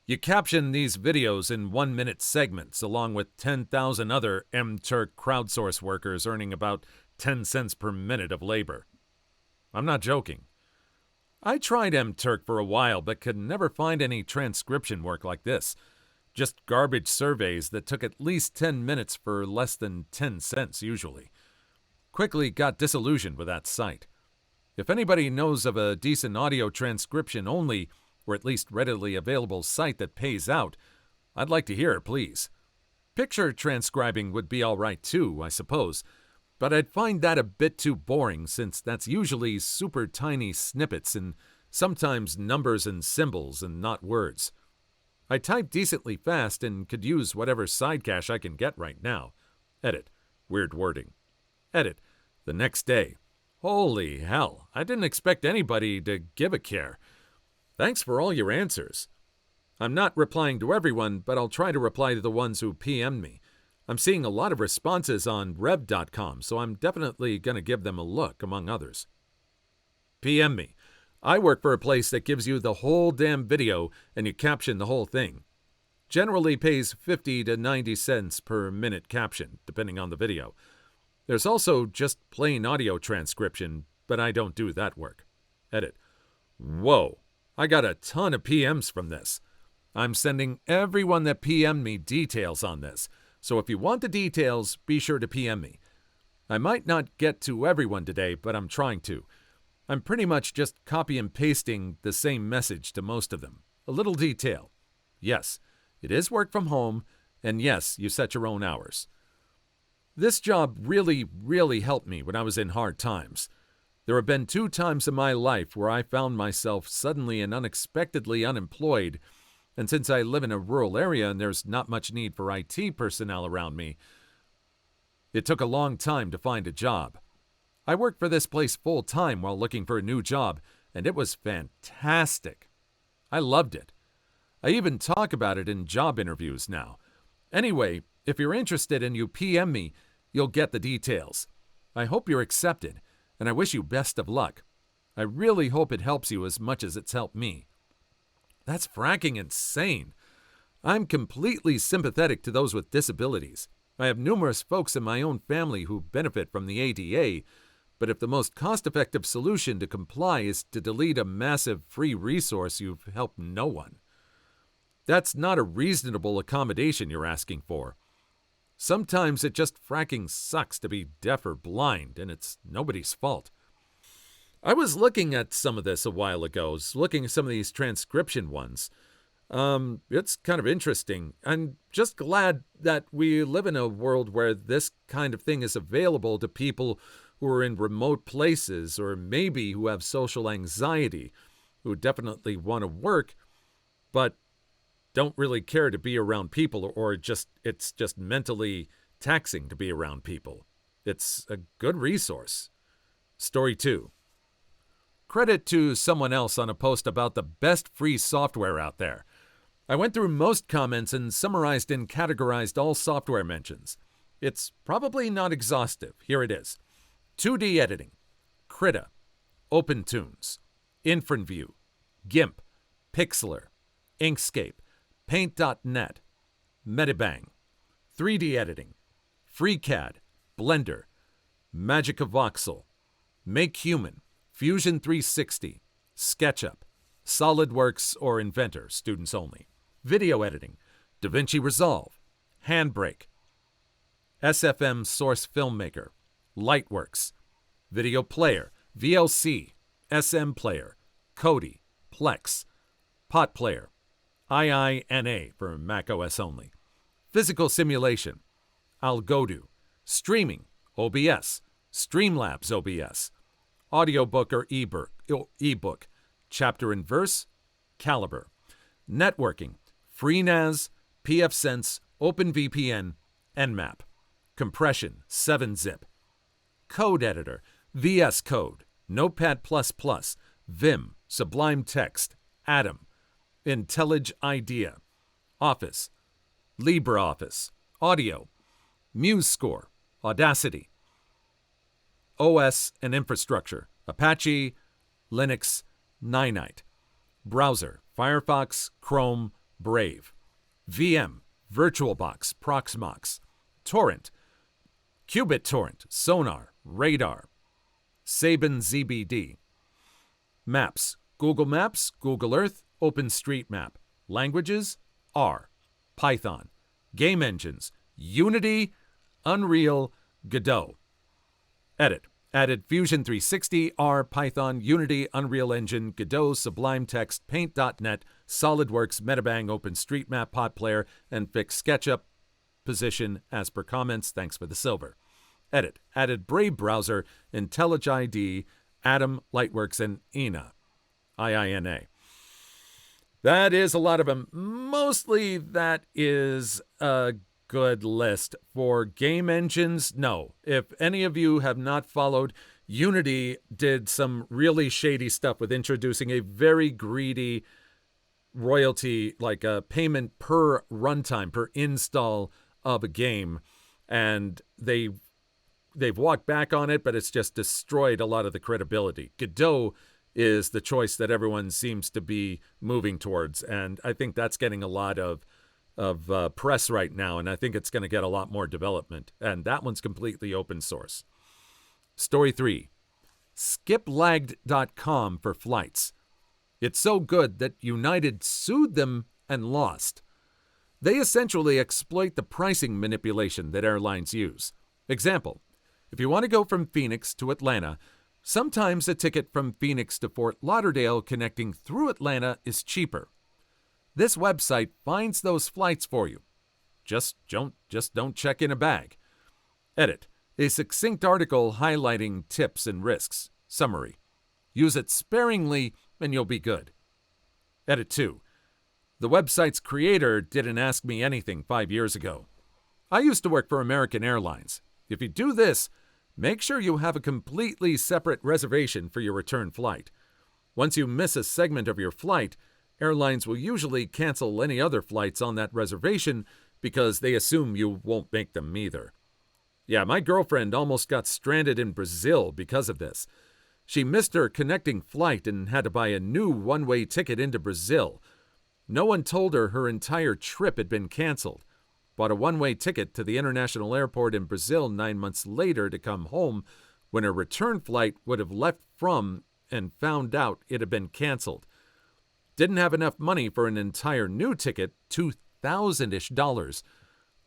You caption these videos in 1-minute segments along with 10,000 other M-Turk crowdsource workers earning about 10 cents per minute of labor. I'm not joking. I tried M-Turk for a while but could never find any transcription work like this. Just garbage surveys that took at least 10 minutes for less than 10 cents usually. Quickly got disillusioned with that site. If anybody knows of a decent audio transcription only, or at least readily available site that pays out, I'd like to hear it, please. Picture transcribing would be alright too, I suppose, but I'd find that a bit too boring since that's usually super tiny snippets and sometimes numbers and symbols and not words. I type decently fast and could use whatever side cache I can get right now. Edit. Weird wording. Edit. The next day. Holy hell, I didn't expect anybody to give a care. Thanks for all your answers. I'm not replying to everyone, but I'll try to reply to the ones who PM'd me. I'm seeing a lot of responses on Rev.com, so I'm definitely going to give them a look, among others. PM me. I work for a place that gives you the whole damn video and you caption the whole thing. Generally pays 50 to 90 cents per minute caption, depending on the video. There's also just plain audio transcription, but I don't do that work. Edit. Whoa, I got a ton of PMs from this. I'm sending everyone that PM'd me details on this, so if you want the details, be sure to PM me. I might not get to everyone today, but I'm trying to. I'm pretty much just copy and pasting the same message to most of them. A little detail. Yes, it is work from home, and yes, you set your own hours. This job really helped me when I was in hard times. There have been 2 times in my life where I found myself suddenly and unexpectedly unemployed, and since I live in a rural area and there's not much need for IT personnel around me, It took a long time to find a job. I worked for this place full-time while looking for a new job, and it was fantastic. I loved it. I even talk about it in job interviews now. Anyway, if you're interested and you PM me, you'll get the details. I hope you're accepted, and I wish you best of luck. I really hope it helps you as much as it's helped me. That's fracking insane. I'm completely sympathetic to those with disabilities. I have numerous folks in my own family who benefit from the ADA, but if the most cost-effective solution to comply is to delete a massive free resource, you've helped no one. That's not a reasonable accommodation you're asking for. Sometimes it just fracking sucks to be deaf or blind, and it's nobody's fault. I was looking at some of this a while ago, looking at some of these transcription ones. It's kind of interesting. I'm just glad that we live in a world where this kind of thing is available to people who are in remote places or maybe who have social anxiety, who definitely want to work, but don't really care to be around people, or it's just mentally taxing to be around people. It's a good resource. Story 2. Credit to someone else on a post about the best free software out there. I went through most comments and summarized and categorized all software mentions. It's probably not exhaustive. Here it is. 2D editing, Krita, OpenTunes, InfantView, GIMP, Pixlr, Inkscape, Paint.net, Metabang, 3D editing, FreeCAD, Blender, Magica Voxel, MakeHuman, Fusion 360, SketchUp, SolidWorks or Inventor, students only, video editing, DaVinci Resolve, Handbrake, SFM Source Filmmaker, Lightworks, Video Player, VLC, SM Player, Kodi, Plex, Pot Player, IINA for macOS only, Physical Simulation, Algodo, Streaming, OBS, Streamlabs OBS, Audiobook or ebook, Chapter and Verse, Calibre, Networking, FreeNAS, pfSense, OpenVPN, Nmap, Compression, 7-zip, Code Editor, VS Code, Notepad++, Vim, Sublime Text, Atom, IntelliJ IDEA, Office, LibreOffice, Audio, MuseScore, Audacity, OS and Infrastructure, Apache, Linux, Ninite, Browser, Firefox, Chrome, Brave, VM, VirtualBox, Proxmox, Torrent, QBitTorrent, Sonar, Radar, Sabin ZBD, Maps, Google Maps, Google Earth, OpenStreetMap, Languages, R, Python, Game Engines, Unity, Unreal, Godot. Edit, added Fusion 360, R, Python, Unity, Unreal Engine, Godot, Sublime Text, Paint.net, SolidWorks, Metabang, OpenStreetMap, PodPlayer, and fixed SketchUp position as per comments. Thanks for the silver. Edit, added Brave Browser, IntelliJ IDEA, Atom, Lightworks, and IINA. IINA. That is a lot of them. Mostly that is a good list. For game engines, no. If any of you have not followed, Unity did some really shady stuff with introducing a very greedy royalty, like a payment per runtime, per install of a game. And they've walked back on it, but it's just destroyed a lot of the credibility. Godot is the choice that everyone seems to be moving towards, and I think that's getting a lot of press right now, and I think it's going to get a lot more development, and that one's completely open source. Story 3. Skiplagged.com for flights. It's so good that United sued them and lost. They essentially exploit the pricing manipulation that airlines use. Example, if you want to go from Phoenix to Atlanta, sometimes a ticket from Phoenix to Fort Lauderdale connecting through Atlanta is cheaper. This website finds those flights for you. Just don't check in a bag. Edit. A succinct article highlighting tips and risks. Summary. Use it sparingly and you'll be good. Edit 2. The website's creator didn't ask me anything 5 years ago. I used to work for American Airlines. If you do this, make sure you have a completely separate reservation for your return flight. Once you miss a segment of your flight, airlines will usually cancel any other flights on that reservation because they assume you won't make them either. Yeah, my girlfriend almost got stranded in Brazil because of this. She missed her connecting flight and had to buy a new one-way ticket into Brazil. No one told her her entire trip had been canceled. Bought a one-way ticket to the international airport in Brazil 9 months later to come home when her return flight would have left from and found out it had been canceled. Didn't have enough money for an entire new ticket, $2,000-ish.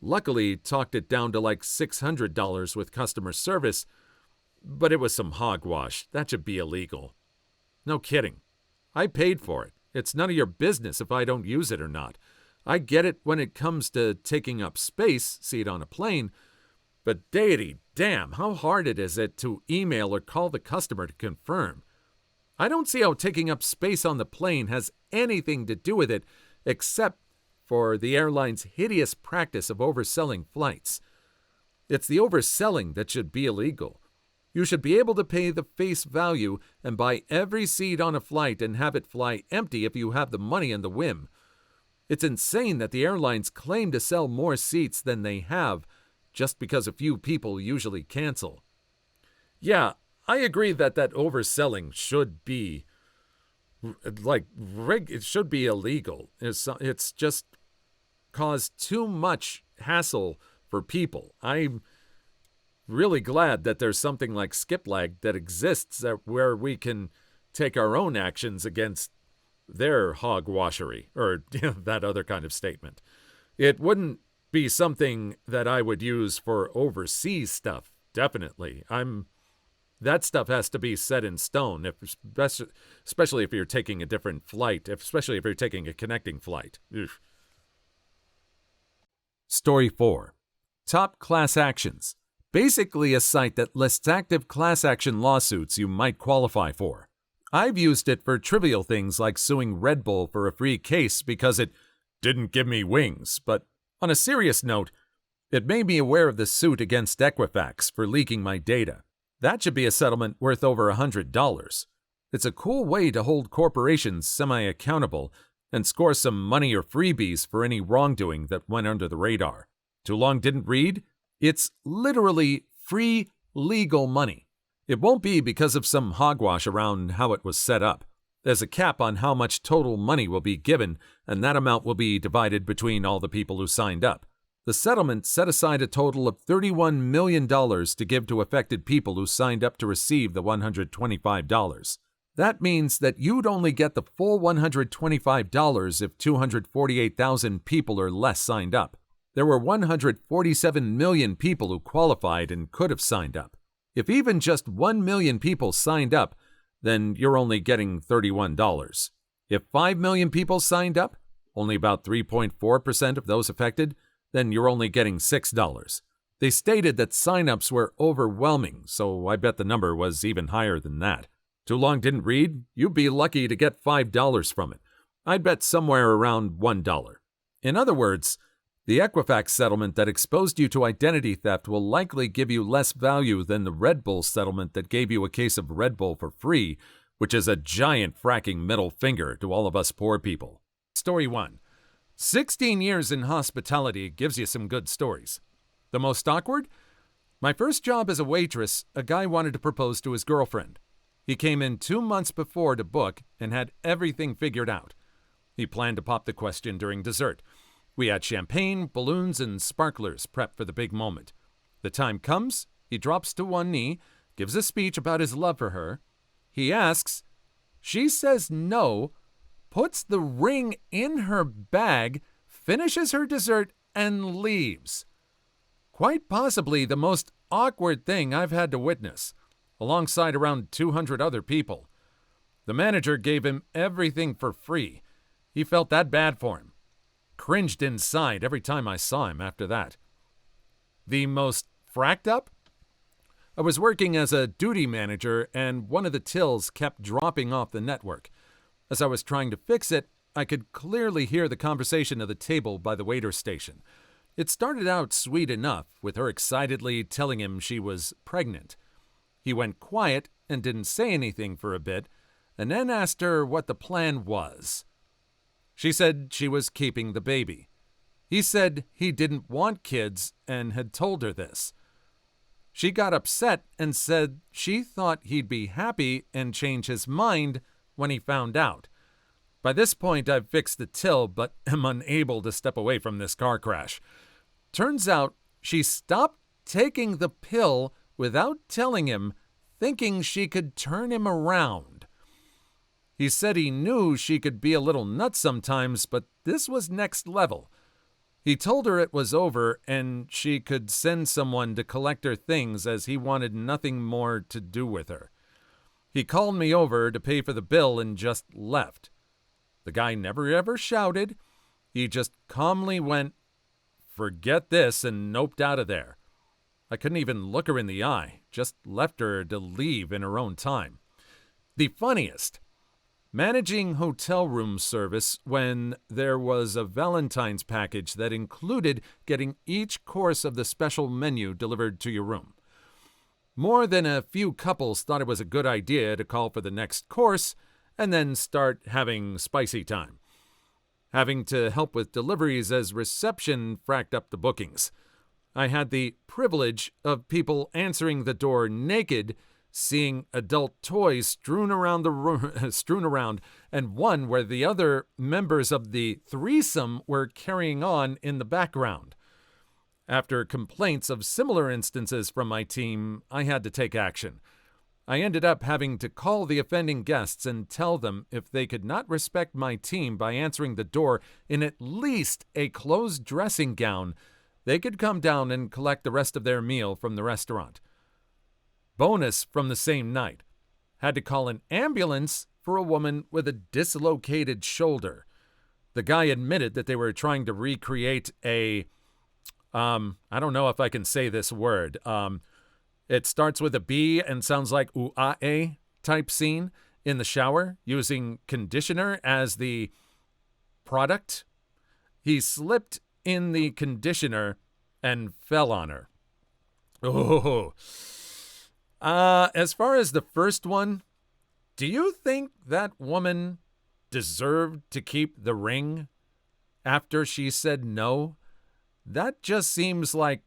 Luckily, talked it down to like $600 with customer service, but it was some hogwash. That should be illegal. No kidding. I paid for it. It's none of your business if I don't use it or not. I get it when it comes to taking up space, see it on a plane, but deity damn, how hard it is to email or call the customer to confirm. I don't see how taking up space on the plane has anything to do with it except for the airline's hideous practice of overselling flights. It's the overselling that should be illegal. You should be able to pay the face value and buy every seat on a flight and have it fly empty if you have the money and the whim. It's insane that the airlines claim to sell more seats than they have just because a few people usually cancel. Yeah, I agree that overselling should be it should be illegal. It's just caused too much hassle for people. I'm really glad that there's something like Skiplag that exists where we can take our own actions against their hogwashery, or that other kind of statement. It wouldn't be something that I would use for overseas stuff, definitely. That stuff has to be set in stone, especially if you're taking a different flight, especially if you're taking a connecting flight. Ugh. Story 4. Top Class Actions. Basically a site that lists active class action lawsuits you might qualify for. I've used it for trivial things like suing Red Bull for a free case because it didn't give me wings, but on a serious note, it made me aware of the suit against Equifax for leaking my data. That should be a settlement worth over $100. It's a cool way to hold corporations semi-accountable and score some money or freebies for any wrongdoing that went under the radar. Too long didn't read? It's literally free legal money. It won't be because of some hogwash around how it was set up. There's a cap on how much total money will be given, and that amount will be divided between all the people who signed up. The settlement set aside a total of $31 million to give to affected people who signed up to receive the $125. That means that you'd only get the full $125 if 248,000 people or less signed up. There were 147 million people who qualified and could have signed up. If even just 1 million people signed up, then you're only getting $31. If 5 million people signed up, only about 3.4% of those affected, then you're only getting $6. They stated that signups were overwhelming, so I bet the number was even higher than that. Too long didn't read? You'd be lucky to get $5 from it. I'd bet somewhere around $1. In other words, the Equifax settlement that exposed you to identity theft will likely give you less value than the Red Bull settlement that gave you a case of Red Bull for free, which is a giant fracking middle finger to all of us poor people. Story 1. 16 years in hospitality gives you some good stories. The most awkward? My first job as a waitress, a guy wanted to propose to his girlfriend. He came in 2 months before to book and had everything figured out. He planned to pop the question during dessert. We had champagne, balloons, and sparklers prepped for the big moment. The time comes, he drops to one knee, gives a speech about his love for her. He asks, she says no, puts the ring in her bag, finishes her dessert, and leaves. Quite possibly the most awkward thing I've had to witness, alongside around 200 other people. The manager gave him everything for free. He felt that bad for him. Cringed inside every time I saw him after that. The most fracked up? I was working as a duty manager and one of the tills kept dropping off the network. As I was trying to fix it, I could clearly hear the conversation of the table by the waiter station. It started out sweet enough, with her excitedly telling him she was pregnant. He went quiet and didn't say anything for a bit, and then asked her what the plan was. She said she was keeping the baby. He said he didn't want kids and had told her this. She got upset and said she thought he'd be happy and change his mind when he found out. By this point, I've fixed the till, but am unable to step away from this car crash. Turns out she stopped taking the pill without telling him, thinking she could turn him around. He said he knew she could be a little nuts sometimes, but this was next level. He told her it was over and she could send someone to collect her things as he wanted nothing more to do with her. He called me over to pay for the bill and just left. The guy never ever shouted. He just calmly went, "Forget this," and noped out of there. I couldn't even look her in the eye, just left her to leave in her own time. The funniest, managing hotel room service when there was a Valentine's package that included getting each course of the special menu delivered to your room. More than a few couples thought it was a good idea to call for the next course and then start having spicy time. Having to help with deliveries as reception fracked up the bookings. I had the privilege of people answering the door naked, seeing adult toys strewn around the room, and one where the other members of the threesome were carrying on in the background. After complaints of similar instances from my team, I had to take action. I ended up having to call the offending guests and tell them if they could not respect my team by answering the door in at least a closed dressing gown, they could come down and collect the rest of their meal from the restaurant. Bonus from the same night. Had to call an ambulance for a woman with a dislocated shoulder. The guy admitted that they were trying to recreate I don't know if I can say this word. It starts with a B and sounds like UAE type scene in the shower using conditioner as the product. He slipped in the conditioner and fell on her. Oh. As far as the first one, do you think that woman deserved to keep the ring after she said no? That just seems like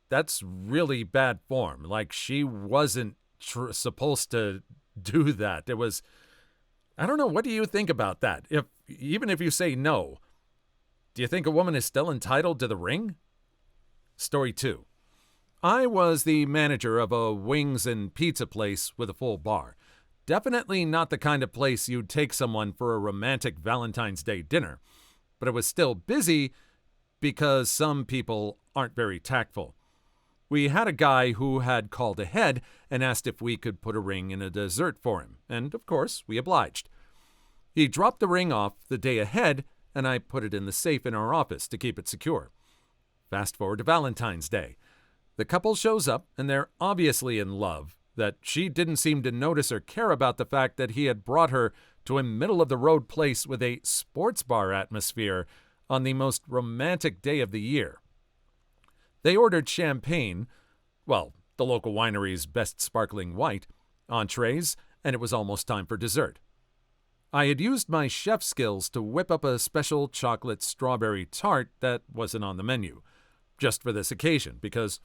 that's really bad form. Like she wasn't supposed to do that. It was, I don't know. What do you think about that? Even if you say no, do you think a woman is still entitled to the ring? Story 2. I was the manager of a wings and pizza place with a full bar. Definitely not the kind of place you'd take someone for a romantic Valentine's Day dinner. But it was still busy because some people aren't very tactful. We had a guy who had called ahead and asked if we could put a ring in a dessert for him, and of course, we obliged. He dropped the ring off the day ahead, and I put it in the safe in our office to keep it secure. Fast forward to Valentine's Day. The couple shows up, and they're obviously in love, that she didn't seem to notice or care about the fact that he had brought her to a middle-of-the-road place with a sports bar atmosphere on the most romantic day of the year. They ordered champagne, well, the local winery's best sparkling white, entrees, and it was almost time for dessert. I had used my chef skills to whip up a special chocolate strawberry tart that wasn't on the menu, just for this occasion, because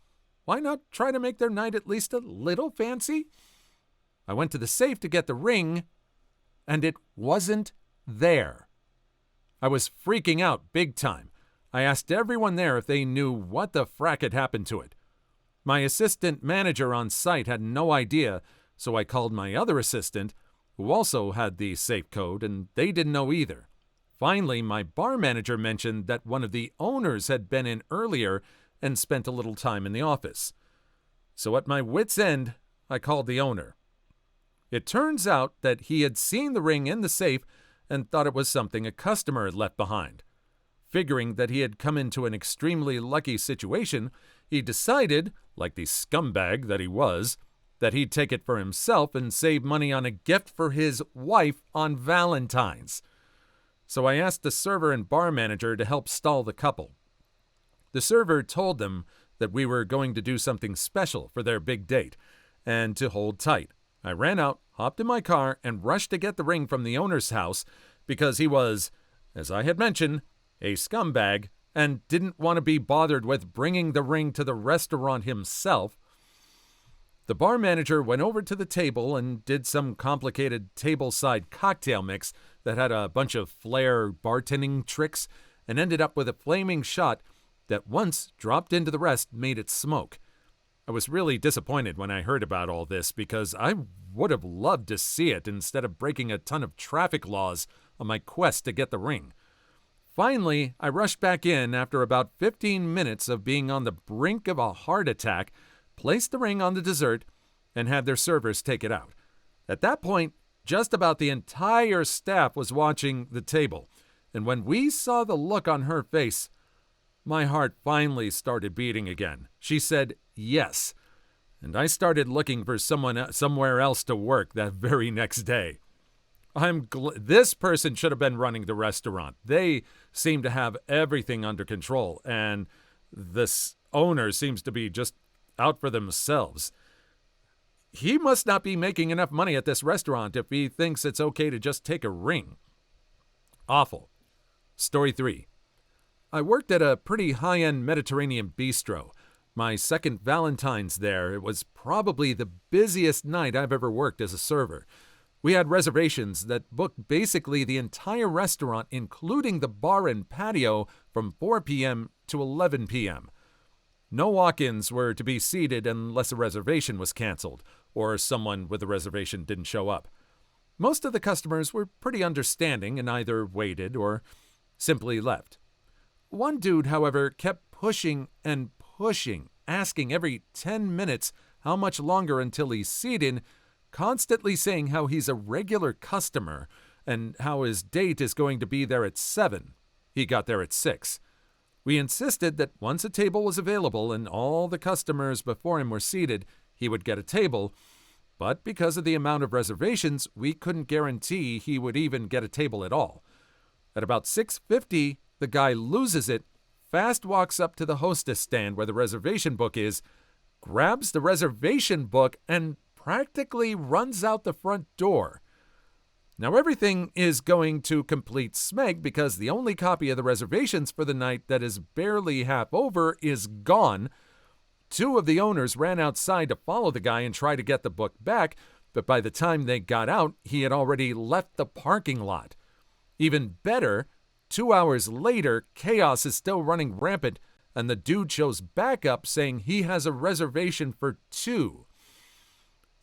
why not try to make their night at least a little fancy? I went to the safe to get the ring, and it wasn't there. I was freaking out big time. I asked everyone there if they knew what the frack had happened to it. My assistant manager on site had no idea, so I called my other assistant, who also had the safe code, and they didn't know either. Finally, my bar manager mentioned that one of the owners had been in earlier and spent a little time in the office. So at my wit's end, I called the owner. It turns out that he had seen the ring in the safe and thought it was something a customer had left behind. Figuring that he had come into an extremely lucky situation, he decided, like the scumbag that he was, that he'd take it for himself and save money on a gift for his wife on Valentine's. So I asked the server and bar manager to help stall the couple. The server told them that we were going to do something special for their big date, and to hold tight. I ran out, hopped in my car, and rushed to get the ring from the owner's house because he was, as I had mentioned, a scumbag and didn't want to be bothered with bringing the ring to the restaurant himself. The bar manager went over to the table and did some complicated tableside cocktail mix that had a bunch of flair bartending tricks and ended up with a flaming shot that once dropped into the rest made it smoke. I was really disappointed when I heard about all this because I would have loved to see it instead of breaking a ton of traffic laws on my quest to get the ring. Finally, I rushed back in after about 15 minutes of being on the brink of a heart attack, placed the ring on the dessert, and had their servers take it out. At that point, just about the entire staff was watching the table, and when we saw the look on her face, my heart finally started beating again. She said yes, and I started looking for somewhere else to work that very next day. This person should have been running the restaurant. They seem to have everything under control, and this owner seems to be just out for themselves. He must not be making enough money at this restaurant if he thinks it's okay to just take a ring. Awful. Story 3. I worked at a pretty high-end Mediterranean bistro. My second Valentine's there. It was probably the busiest night I've ever worked as a server. We had reservations that booked basically the entire restaurant, including the bar and patio, from 4 p.m. to 11 p.m. No walk-ins were to be seated unless a reservation was canceled, or someone with a reservation didn't show up. Most of the customers were pretty understanding and either waited or simply left. One dude, however, kept pushing and pushing, asking every 10 minutes how much longer until he's seated, constantly saying how he's a regular customer and how his date is going to be there at 7. He got there at 6. We insisted that once a table was available and all the customers before him were seated, he would get a table, but because of the amount of reservations, we couldn't guarantee he would even get a table at all. At about 6:50, the guy loses it, fast walks up to the hostess stand where the reservation book is, grabs the reservation book, and practically runs out the front door. Now everything is going to complete smeg because the only copy of the reservations for the night that is barely half over is gone. 2 of the owners ran outside to follow the guy and try to get the book back, but by the time they got out, he had already left the parking lot. Even better, 2 hours later, chaos is still running rampant, and the dude shows back up saying he has a reservation for 2.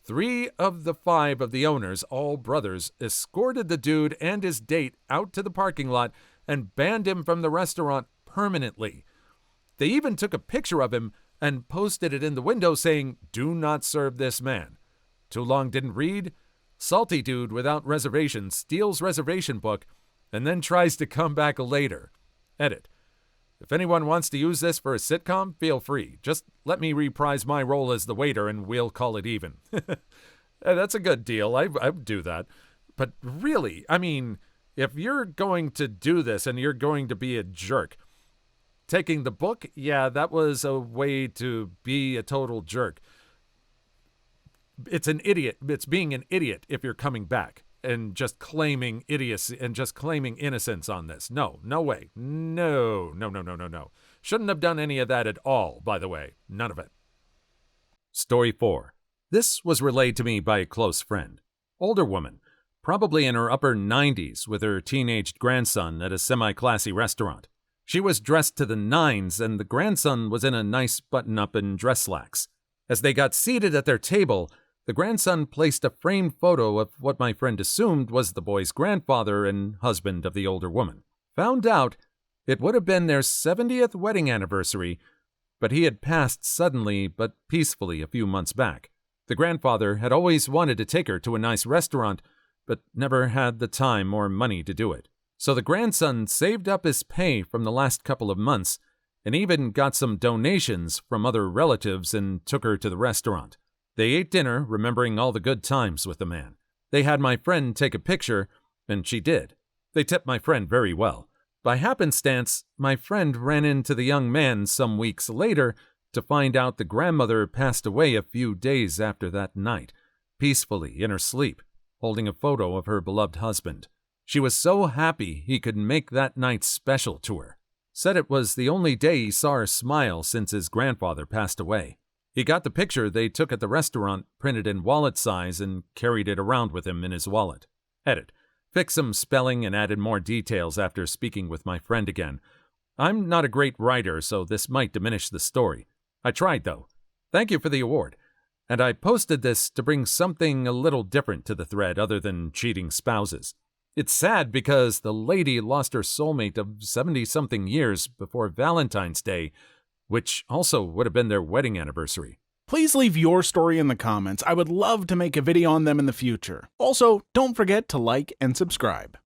3 of the 5 of the owners, all brothers, escorted the dude and his date out to the parking lot and banned him from the restaurant permanently. They even took a picture of him and posted it in the window saying, "Do not serve this man." Too long didn't read. Salty dude without reservation steals reservation book and then tries to come back later. Edit. If anyone wants to use this for a sitcom, feel free. Just let me reprise my role as the waiter and we'll call it even. That's a good deal. I would do that. But really, I mean, if you're going to do this and you're going to be a jerk, taking the book, yeah, that was a way to be a total jerk. It's an idiot. It's being an idiot if you're coming back and just claiming idiocy and just claiming innocence on this. No way. No. Shouldn't have done any of that at all, by the way. None of it. Story 4. This was relayed to me by a close friend. Older woman, probably in her upper 90s with her teenaged grandson at a semi-classy restaurant. She was dressed to the nines and the grandson was in a nice button-up and dress slacks. As they got seated at their table, the grandson placed a framed photo of what my friend assumed was the boy's grandfather and husband of the older woman. Found out it would have been their 70th wedding anniversary, but he had passed suddenly but peacefully a few months back. The grandfather had always wanted to take her to a nice restaurant, but never had the time or money to do it. So the grandson saved up his pay from the last couple of months and even got some donations from other relatives and took her to the restaurant. They ate dinner, remembering all the good times with the man. They had my friend take a picture, and she did. They tipped my friend very well. By happenstance, my friend ran into the young man some weeks later to find out the grandmother passed away a few days after that night, peacefully in her sleep, holding a photo of her beloved husband. She was so happy he could make that night special to her. Said it was the only day he saw her smile since his grandfather passed away. He got the picture they took at the restaurant printed in wallet size and carried it around with him in his wallet. Edit. Fixed some spelling and added more details after speaking with my friend again. I'm not a great writer, so this might diminish the story. I tried, though. Thank you for the award. And I posted this to bring something a little different to the thread other than cheating spouses. It's sad because the lady lost her soulmate of 70-something years before Valentine's Day, which also would have been their wedding anniversary. Please leave your story in the comments. I would love to make a video on them in the future. Also, don't forget to like and subscribe.